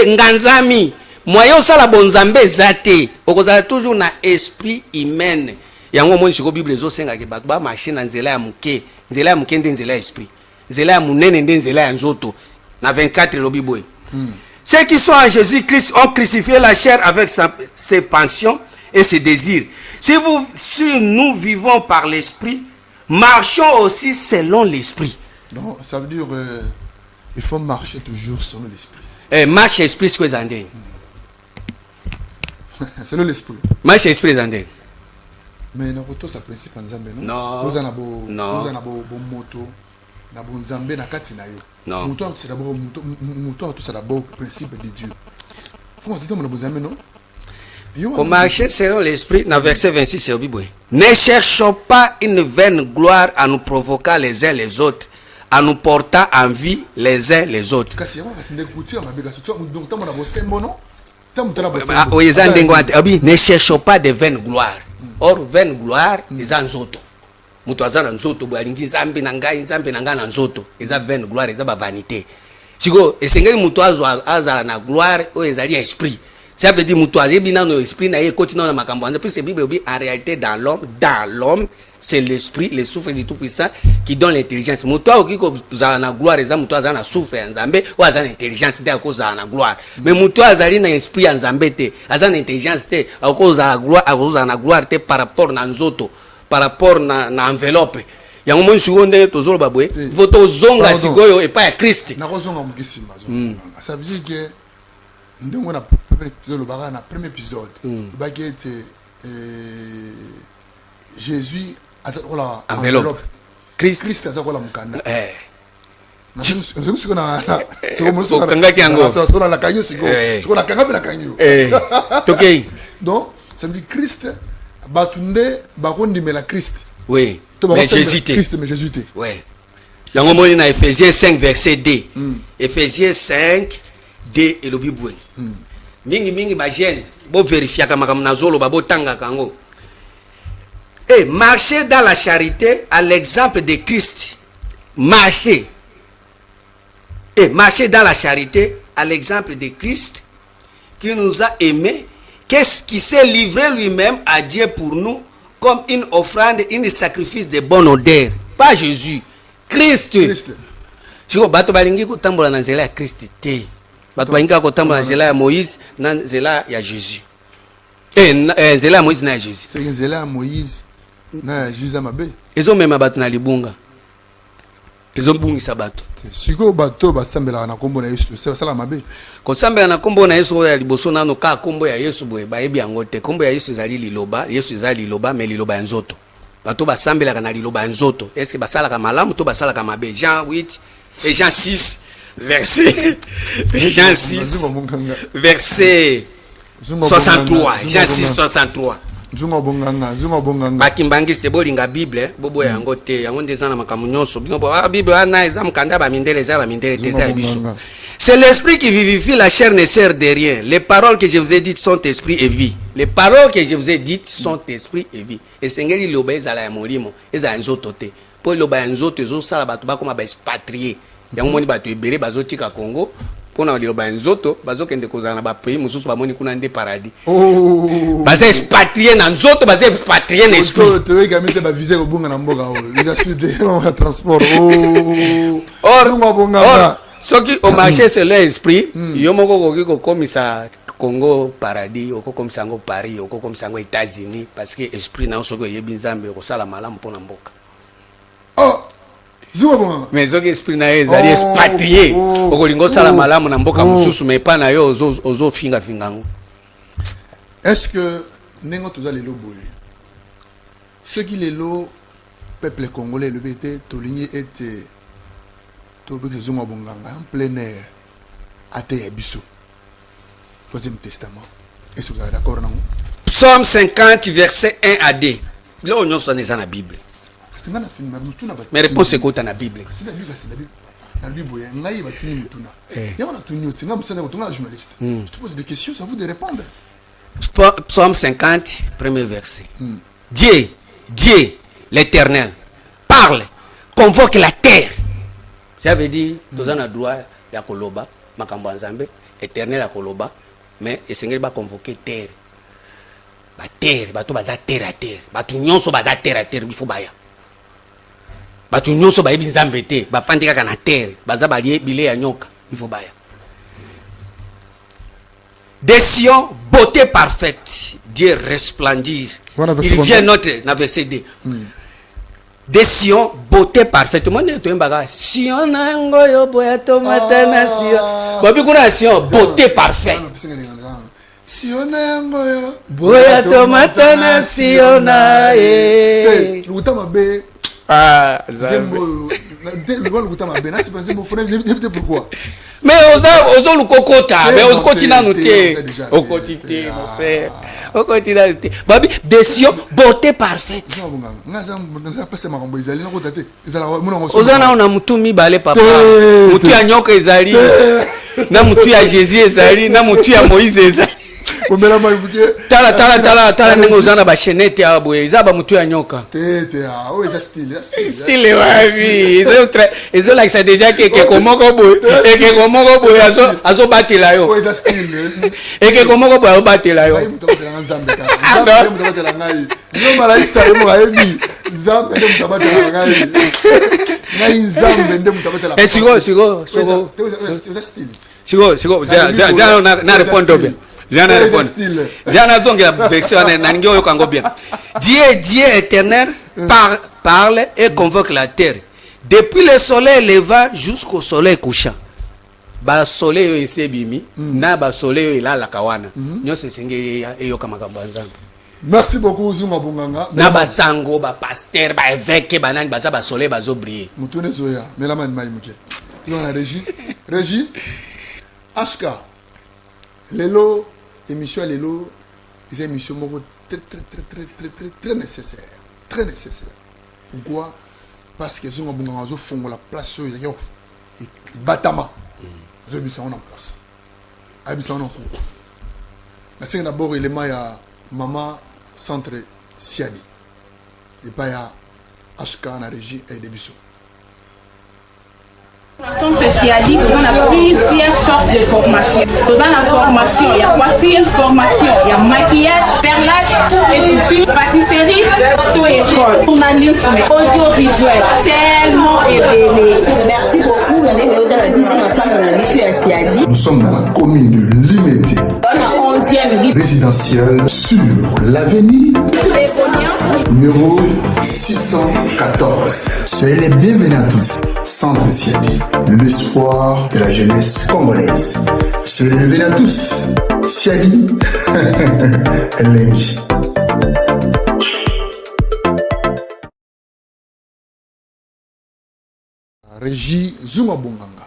nganzami moyo sala bonzambe zate okozala toujours na esprit humain yango moni siko bible zo senga ke ba machine nzela ya muke nde nzela ya esprit nzela ya munene nde nzela ya nzoto na 24 lobi boy. Ceux qui sont en Jésus-Christ ont crucifié la chair avec ses passions et ses désirs. Si nous vivons par l'esprit, marchons aussi selon l'esprit. Donc, ça veut dire il faut marcher toujours selon l'esprit. Marche esprit, c'est quoi ça? Selon l'esprit. Marche esprit, c'est mais non, ça principe en Zambé, non? Vous en avez moto, na bon Zambé na kati na yo. Non. Moto c'est d'abord tout ça d'abord principe de Dieu. Comment tu dis mon Zambé non? Pour marcher selon l'esprit, dans verset 26, c'est au Bible. Ne cherchons pas une vaine gloire à nous provoquer les uns les autres, à nous portant en vie les uns les autres. Ne cherchons pas de vaine gloire. Or, vaine gloire, ils ont nzoto. Mutwazana nzoto, boalingi nzambe nanga na nzoto. Ils ont vaine gloire, ils ont vanité. Siko, esengeli mutwazo azala na gloire, o ezali esprit. Ça veut dire mutuaze bina no esprit na ye continue na makambo. Puis c'est Bible dit en réalité dans l'homme c'est l'esprit, le souffle du tout puissant qui donne l'intelligence. Mutua okiko za na gloire eza mutua za na souffle ya Nzambe ou za na intelligence te akoza na gloire. Mais mutua azali na esprit ya Nzambe te, aza na intelligence te, akoza na gloire te par rapport na nzoto, par rapport na enveloppe. Yango mo nsugonde tozolo babwe, voto zonga sikoyo et pas ya Christ. Na kozonga mukisima. Ça veut dire que ndenge na premier épisode bagete Jésus a la enveloppe Christ a la mukanda donc ça veut dire Christ batunde bakondimela Christ oui mais Jésus oui yango moni na Ephésiens 5 verset 2 Ephésiens 5 de elobi bwe mingi ba jeune bo vérifier ka makamna zolo ba botanga kango marcher dans la charité à l'exemple de Christ. Marcher dans la charité à l'exemple de Christ qui nous a aimés, qu'est-ce qui s'est livré lui-même à Dieu pour nous comme une offrande, un sacrifice de bonne odeur. Pas Jésus, Christ. Si vous bato balingi ko tambola na nzela ya Christ te. Bato balingi ko tambola na nzela ya Moïse na nzela ya Jésus. Nzela ya Moïse na Jésus. C'est nzela ya Moïse na Jésus mabe. Ezo mema bato na libunga. Ezo bungisa bato. Siko bato basambela na kombo na Yesu, c'est ça la mabe. Ko sambela na kombo na Yesu ya liboso nano ka kombo ya Yesu boye ba yebi yango te. Kombo ya Yesu ezali liloba, Yesu ezali liloba mais liloba ya nzoto. Bato basambela na liloba ya nzoto. Est-ce que basala ka malamu to basala ka mabe? Jean 8 et Jean 6 verset Jean 6 verset 63. Jean 6 63. Bakimbangi se bolinga Bible bobo yango te yango ndeza na makamu nyonso bingo Bible ana eza mkanda ba mindele teza biso. C'est l'esprit qui vivifie, la chair ne sert de rien. Les paroles que je vous ai dites sont esprit et vie. Les paroles que je vous ai dites sont esprit et vie. Et sengeli loba ezala ya molimo eza nzoto te. Po loba ya nzoto ezo sala bato ba koma ba expatrié. Yango moni bato ebele bazotika Congo. Pona liloba nzoto bazokende kozala na ba pays mususu bamoni kuna nde paradis. Baza expatrié na nzoto, baza expatrié na esprit. To egamite ba visa ko bunga na mboka o. Déjà suite en transport. Or soki au marché c'est l'esprit, yo moko koki ko Congo paradis oko comme sango Paris oko comme sango États-Unis parce que esprit na soko yebi nzambe ko sala malamu pona mboka. Oh zuwa bon mais soki esprit na ezali expatrié oko lingo sala malamu na mboka mususu mais pas na yo ozo finga fingango. Est-ce que nengo tozali loboye ce qui les lo peuple congolais le BT toligné était to be zunga bonganga en plein air ate biso Troisième Testament. Est-ce que vous êtes d'accord non? Psaume 50 verset 1 à 2. Là on est dans la Bible. Mais réponse c'est quoi dans la Bible? C'est la Bible, c'est la Bible. La Bible, il y a un journaliste. Je te pose des questions, c'est à vous de répondre. Psaume 50, premier verset. Dieu, l'Éternel, parle, convoque la terre. Ça veut dire, nous avons le droit de Koloba, Makambo Nzambe, Éternel à Koloba, mais le Seigneur va convoquer terre. La terre, bato baza terre à terre. Bato nyonso baza terre à terre, il faut baya. Bato nyonso ba yebi Nzambe te, ba fandi kaka na terre, baza ba bile ya nyoka, il faut baya. Des Sion, beauté parfaite, Dieu resplendir. Il vient notre verset 2. Des Sion, beauté parfaite. Moi, je suis Sion nango yo boya tomata na Sion. Babi kuna Sion, beauté parfaite. Sion nango yo boya tomata na Sion na e. Lutama be. Ah, Zembo. Le gars lutama be. Na c'est pas Zembo fona pourquoi? Mais aux le cocota, mais aux continents notés, au quotidien, mon frère, au quotidien noté. Babi, décision, beauté parfaite. Ozana on a mutu mi balé papa, mutu ya nyoka ezali, na mutu ya Jésus ezali, na mutu ya Moïse ezali. Tala nengo zana ba chenete ya boye, za ba mutu ya nyoka. Style wabi, ezo like ça déjà que komoko boye, et que komoko boye azo batela yo. Et que komoko boye azo batela yo. Dieu éternel parle et convoque la terre. Depuis le soleil levant jusqu'au soleil couchant. Ba soleil ese bimi na ba soleil ila la kawana. Nyose senge eyo kama kabanzanga. Merci beaucoup Zuma Bonganga. Na ba sango ba pasteur ba évêque ba nani ba za ba soleil ba zo briller. Mutune zoya, melaman mai muke. Yo na Régie. Ashka. Lelo émission lelo, c'est une émission très nécessaire. Très nécessaire. Pourquoi? Parce que Zuma Bonganga zo fongo la place sur yo et Batama. Zo bisa on en place. Abisa on en cours. La scène d'abord il est ya Maman Centre Siadi. Et pas ya HK na régie et Debiso. Centre Siadi, on a plusieurs sortes de formations. Dans la formation, il y a coiffure, formation, il y a maquillage, perlage et couture, pâtisserie, auto-école, journalisme, audiovisuel, tellement élevé. Merci beaucoup. Nous sommes dans la commune de Limete. Dans la 11e résidentielle sur l'avenue numéro 614. Soyez les bienvenus à tous. Centre Siadi, l'espoir de la jeunesse congolaise. Soyez les bienvenus à tous. Siadi, LNJ. Régie Zuma Bonganga.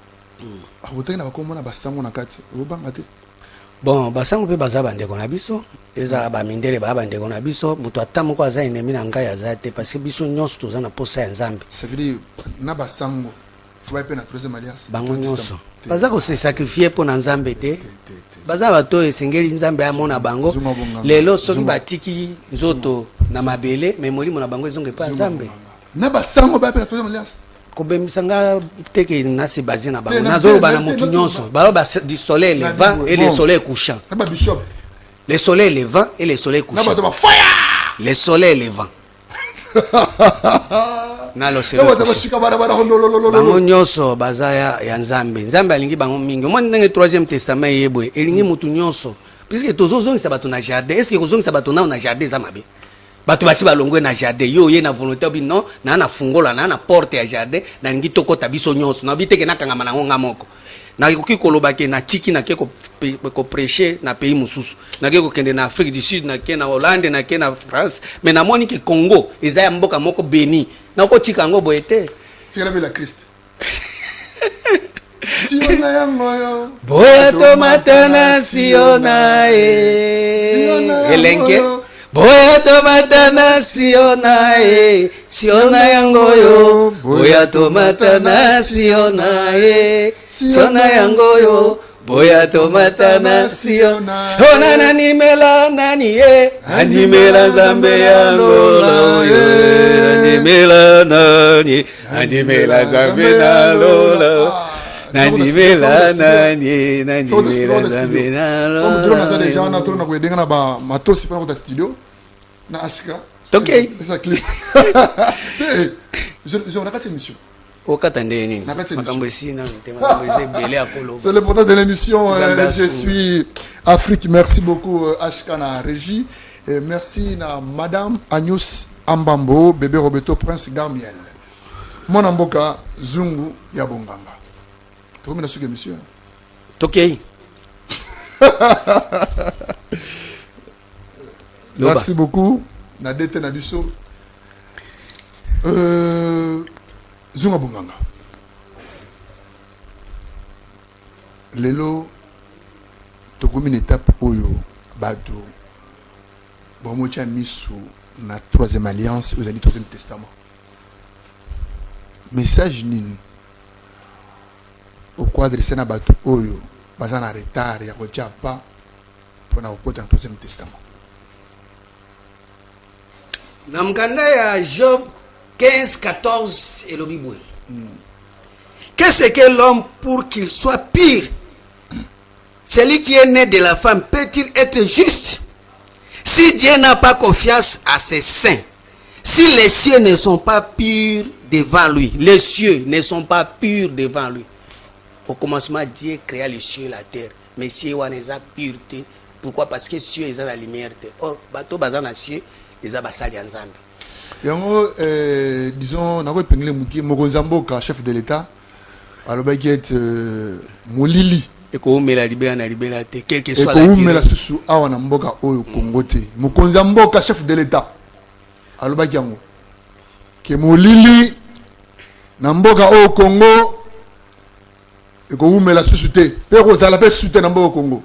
Bon, basango pe baza bandeko na biso, eza ba mindele ba bandeko na biso, mutu atamoko aza ennemi na ngai azate parce que biso nyonso toza na posa ya Nzambe. Ça veut dire na basango faut pas na troisième alliance. Bango nyonso. Baza ko se sacrifier pour na Nzambe te. Baza bato esengeli Nzambe amona bango. Lelo soki batiki nzoto na mabele, mais molimo na bango ezonge pa Nzambe. Na basango ba pe na troisième alliance. Kobemisanga teke nasi basé na bango nazolo bana mutu nyonso baloba du soleil levant et le soleil couchant. Le soleil levant et le soleil couchant. Le soleil levant. Na lo soleil couchant. Bango nyonso baza ya Nzambe. Nzambe alingi bango mingi. Mo ndenge troisième testament yeboye elingi mutu nyonso puisque tozozongisa bato na jardin, est-ce que kozongisa bato na jardin eza mabe? Bato basi balongwe na jardin, yo ye na volonté obi non, na fungola na porte ya jardin, na ngi tokota biso nyonso, na biteke na kangama na ngonga moko. Na koki koloba ke na tiki na ke ko prêcher na pays mususu. Na ke ko kende na Afrique du Sud, na ke na Hollande, na ke na France, mais na moni ke Congo, eza ya mboka moko béni. Na ko tika ngo boyete. Tika la Christ. Siona yango. Boya tomatana siona Elenke. Boya tomatana siona siona yango yo. Boya tomatana siona siona yango yo. Boya tomatana siona. Ona nani mela nani animela zambe yango la animela nani animela zambe na lola. Nani mela nani mela zambe na lola. Comme on a déjà on a trop na ko denga na ba matosi pa ko studio na Ashka. OK. Ça clip. Je on a quatre émissions. C'est le portail de l'émission. Je suis Afrique. Merci beaucoup Ashka na régie. Et merci na Madame Agnus Ambambo, bébé Roberto Prince Garmiel. Mon amboka Zungu Yabongamba. Tu vois ce que monsieur. OK. Merci beaucoup. Na dete na biso. Zunga Bunganga. Lelo tokomi une étape oyo bato bomocha misu na troisième alliance aux alliés troisième testament. Message nini au quadre sena bato oyo baza na retard ya kocha pa pona kokota na troisième testament. Na mkanda ya Job 15-14 et le Bible. Qu'est-ce que l'homme pour qu'il soit pire? Celui qui est né de la femme peut-il être juste? Si Dieu n'a pas confiance à ses saints, si les cieux ne sont pas purs devant lui, les cieux ne sont pas purs devant lui. Au commencement, Dieu créa les cieux et la terre. Mais si on a pureté, pourquoi? Parce que les cieux, ils ont la lumière. Or, bateau bazan na cieux, ils ont basali ensemble. Yango disons na ko pengle muki mokonzamboka chef de l'état aloba ki est molili et ko mela libera na libera te quel que soit la tirée et ko mela susu awa na mboka oyo Congo te mokonzamboka chef de l'état aloba ki yango ke molili na mboka oyo Congo et ko mela susu te pe ko sala pe susu te na mboka Congo.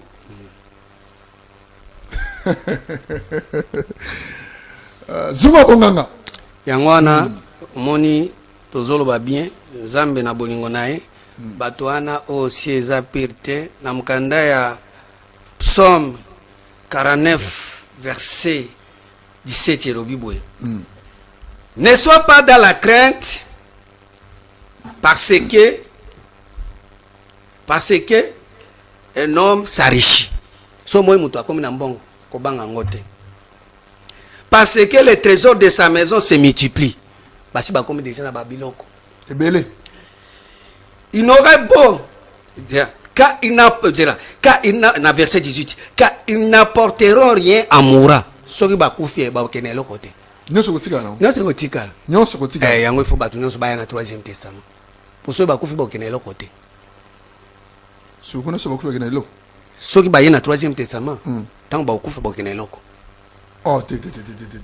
Zuma Bonganga Yangwana moni tozolo ba bien Zambe na bolingo nae bato wana aussi eza pire na mkanda ya Psaume 49 verset 17 Yerobibwe. Ne sois pas dans la crainte parce que un homme s'enrichit. So moi muto akomi na mbongo ko banga ngote. Parce que les trésors de sa maison se multiplient. Basi ba comme déjà na babiloko. Ebele. Il n'aurait beau dire car il n'a verset 18 car ils n'apporteront rien à Moura. Soki ba kufie ba kenelo côté. Nyoso kotika na. Nyoso kotika. Nyoso kotika. Yango il faut ba nyoso ba na troisième testament. Pour ceux ba kufi ba kenelo côté. Soki nyoso ba kufi kenelo. Soki ba na troisième testament. Tant ba kufi ba kenelo. Oh,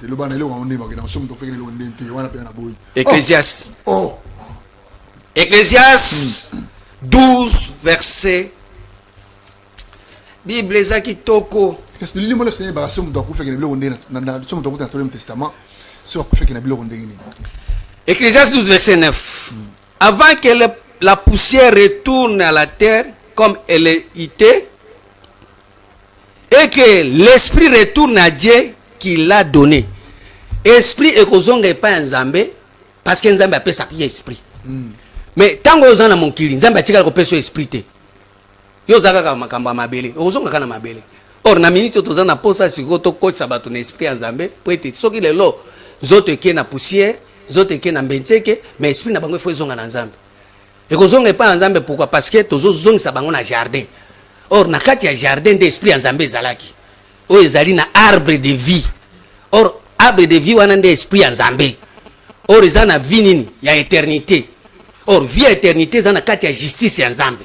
le banelo on est dans somme to fait le ndente wana pe na boy. Ecclésiaste. Oh. Ecclésiaste 12 verset Bible zaki toko. Qu'est-ce que l'immo le Seigneur ba somme to fait le ndente na somme to dans le testament sur ko fait na bilo ndenge. Ecclésiaste 12 verset 9. Avant que la poussière retourne à la terre comme elle était et que l'esprit retourne à Dieu qui l'a donné. Esprit et kozonga pas nzambe parce que nzambe appelle ça esprit. Mais tant que ozana monkili nzambe atika ko peso esprit te. Yo zaka ka makamba mabele, ozonga kana mabele. Or na minute tozana posa siko to coach sabato na esprit nzambe po ete soki lelo zote ke na poussière, zote ke na mbenzeke, mais esprit na bango fo ezonga na nzambe. Et kozonga pas nzambe pourquoi? Parce que tozozonga sa bango na jardin. Or na kati ya jardin d'esprit ya Nzambe ezalaki oyo ezali na arbre de vie. Or arbre de vie wana nde esprit ya Nzambe. Or eza na vie nini ya éternité. Or vie ya éternité eza na kati ya justice ya Nzambe.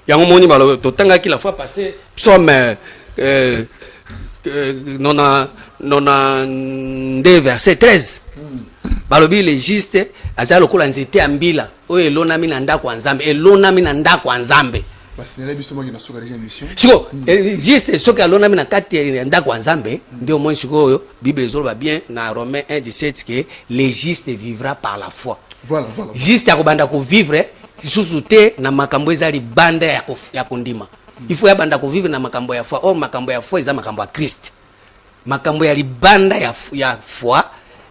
Yango moni balo totangaki la fois passée psaume 92 verset 13. Balobi le juste aza lokola nzete ya mbila oyo elonami na ndako ya Nzambe, elonami na ndako ya Nzambe. Siko juste soki alonami na kati ya ndako ya Nzambe ndio moni siko oyo Bible ezoloba bien na Romains 1:17 que le juste vivra par la foi. Voilà. Juste akobanda ko vivre lisusu te na makambo ezali banda ya kondima. Il faut yabanda ko vivre na makambo ya foi. Or makambo ya foi eza makambo ya Christ. Makambo ya libanda ya foi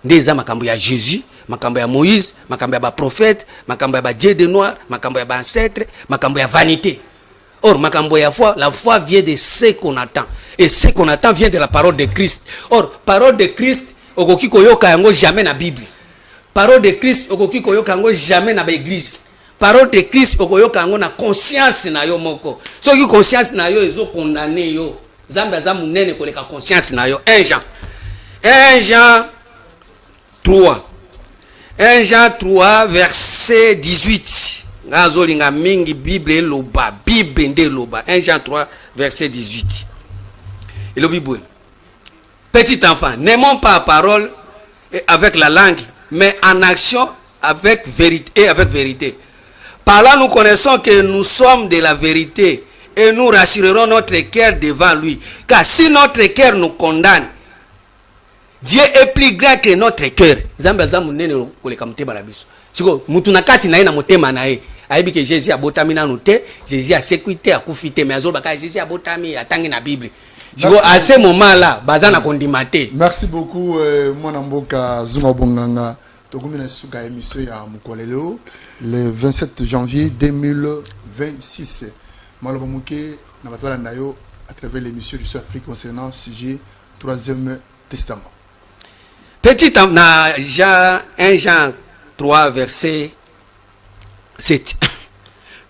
nde eza makambo ya Jésus, makambo ya Moïse, makambo ya ba prophète, makambo ya ba dieu de noir, makambo ya ba ancêtre, makambo ya vanité. Or makambo ya foi, la foi vient de ce qu'on attend, et ce qu'on attend vient de la parole de Christ. Or parole de Christ okoki koyoka yango jamais na Bible. Parole de Christ okoki koyoka yango jamais na ba église. Parole de Christ okoyoka yango na conscience na yo moko. Soki conscience na yo ezo condamner yo, Nzambe aza munene koleka conscience na yo. 1 Jean 3 verset 18. Ngazolinga mingi Bible eloba, Bible nde loba. 1 Jean 3 verset 18. Et le Bible. Petit enfant, n'aimons pas la parole avec la langue, mais en action avec vérité et avec vérité. Par là, nous connaissons que nous sommes de la vérité et nous rassurerons notre cœur devant lui. Car si notre cœur nous condamne, Dieu est plus grand que notre cœur. Zamba zamu nene koleka mutema na biso. Siko mutu na kati na ye na mutema na ye. Aibi que Jésus abotami na note, Jésus a sécurité a kufite mais azoba ka Jésus abotami atangi na Bible. Siko à ce moment là, bazana kondimate. Merci beaucoup mwana mboka Zuma Bonganga. Togumina suka émission ya Mukolelo le 27 janvier 2026. Maloba muke na batwala nayo à travers l'émission du Afrique concernant le sujet 3e Testament. Petit na 1 Jean 3 verset 7.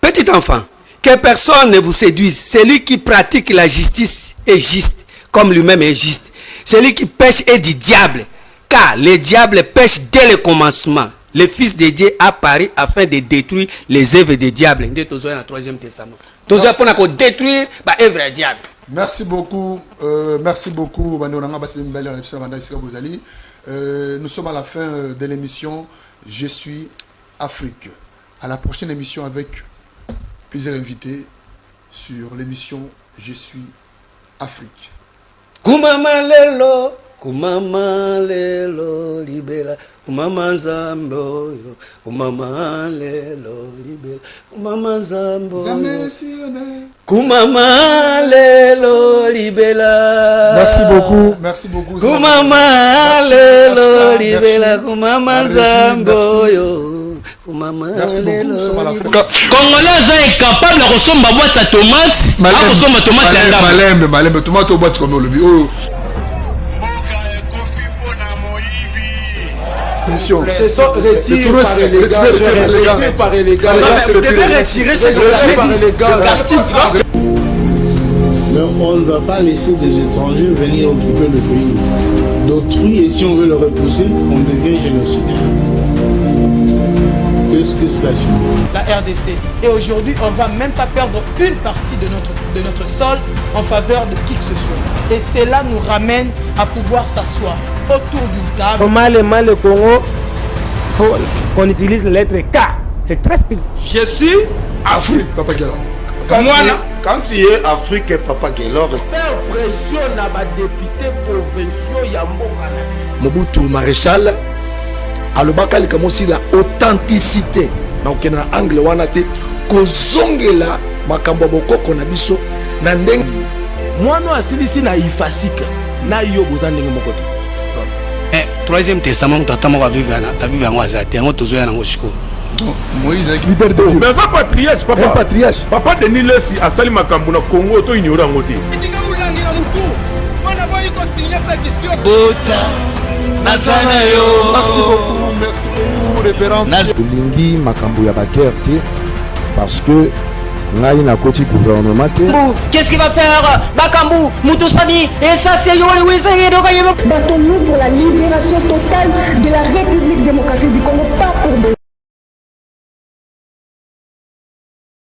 Petit enfant, que personne ne vous séduise. Celui qui pratique la justice est juste, comme lui-même est juste. Celui qui pêche est du diable, car le diable pêche dès le commencement. Le Fils de Dieu a apparu afin de détruire les œuvres du diable. Nous sommes dans le 3e Testament. Nous sommes détruire les œuvres du diable. Merci beaucoup. Nous sommes à la fin de l'émission Je suis Afrique. À la prochaine émission avec plusieurs invités sur l'émission Je suis Afrique. Kumama lelo libela, kumama zambo yo, kumama lelo libela, kumama zambo, kumama lelo libela. Merci beaucoup. Kumama lelo libela, kumama zambo yo. Congolais est incapable de ressembler à boîte sa tomate. Malembe, tomate au boîte comme le bio. C'est ça, retiré par les gars. Mais on ne va pas laisser des étrangers venir occuper le pays d'autrui, et si on veut le repousser, on devient génocidaire. Qu'est-ce que cela signifie? La RDC. Et aujourd'hui, on ne va même pas perdre une partie de notre sol en faveur de qui que ce soit. Et cela nous ramène à pouvoir s'asseoir autour d'une table. Au mal le Congo, il faut qu'on utilise la lettre K. C'est très spécifique. Je suis Afrique, Papa Guélor. Quand tu es Afrique, Papa Guélor. Faire pression à ma député provinciaux Yamboka. Mobutu Maréchal. alobaka likamo si la authenticité na okena angle wana te kozongela makambo bokoko na biso na ndenge mwana asilisi na ifasika na yo boza ndenge moko te. Troisième testament tata moko avive yango aza te yango tozoya nango sikoyo. Moïse avec leader de Dieu. Mais ça patriarche papa. Un patriarche. Papa Denis Lesi asali makambo na Congo to ignore yango te. Merci beaucoup, révérend. Tolingi makambo ya baguerre te parce que ngai nakoti gouvernement te. Qu'est-ce qu'il va faire Bakambu, Moutoussami, et ça c'est Yoli Battons-nous pour la libération totale de la République démocratique du Congo, pas pour des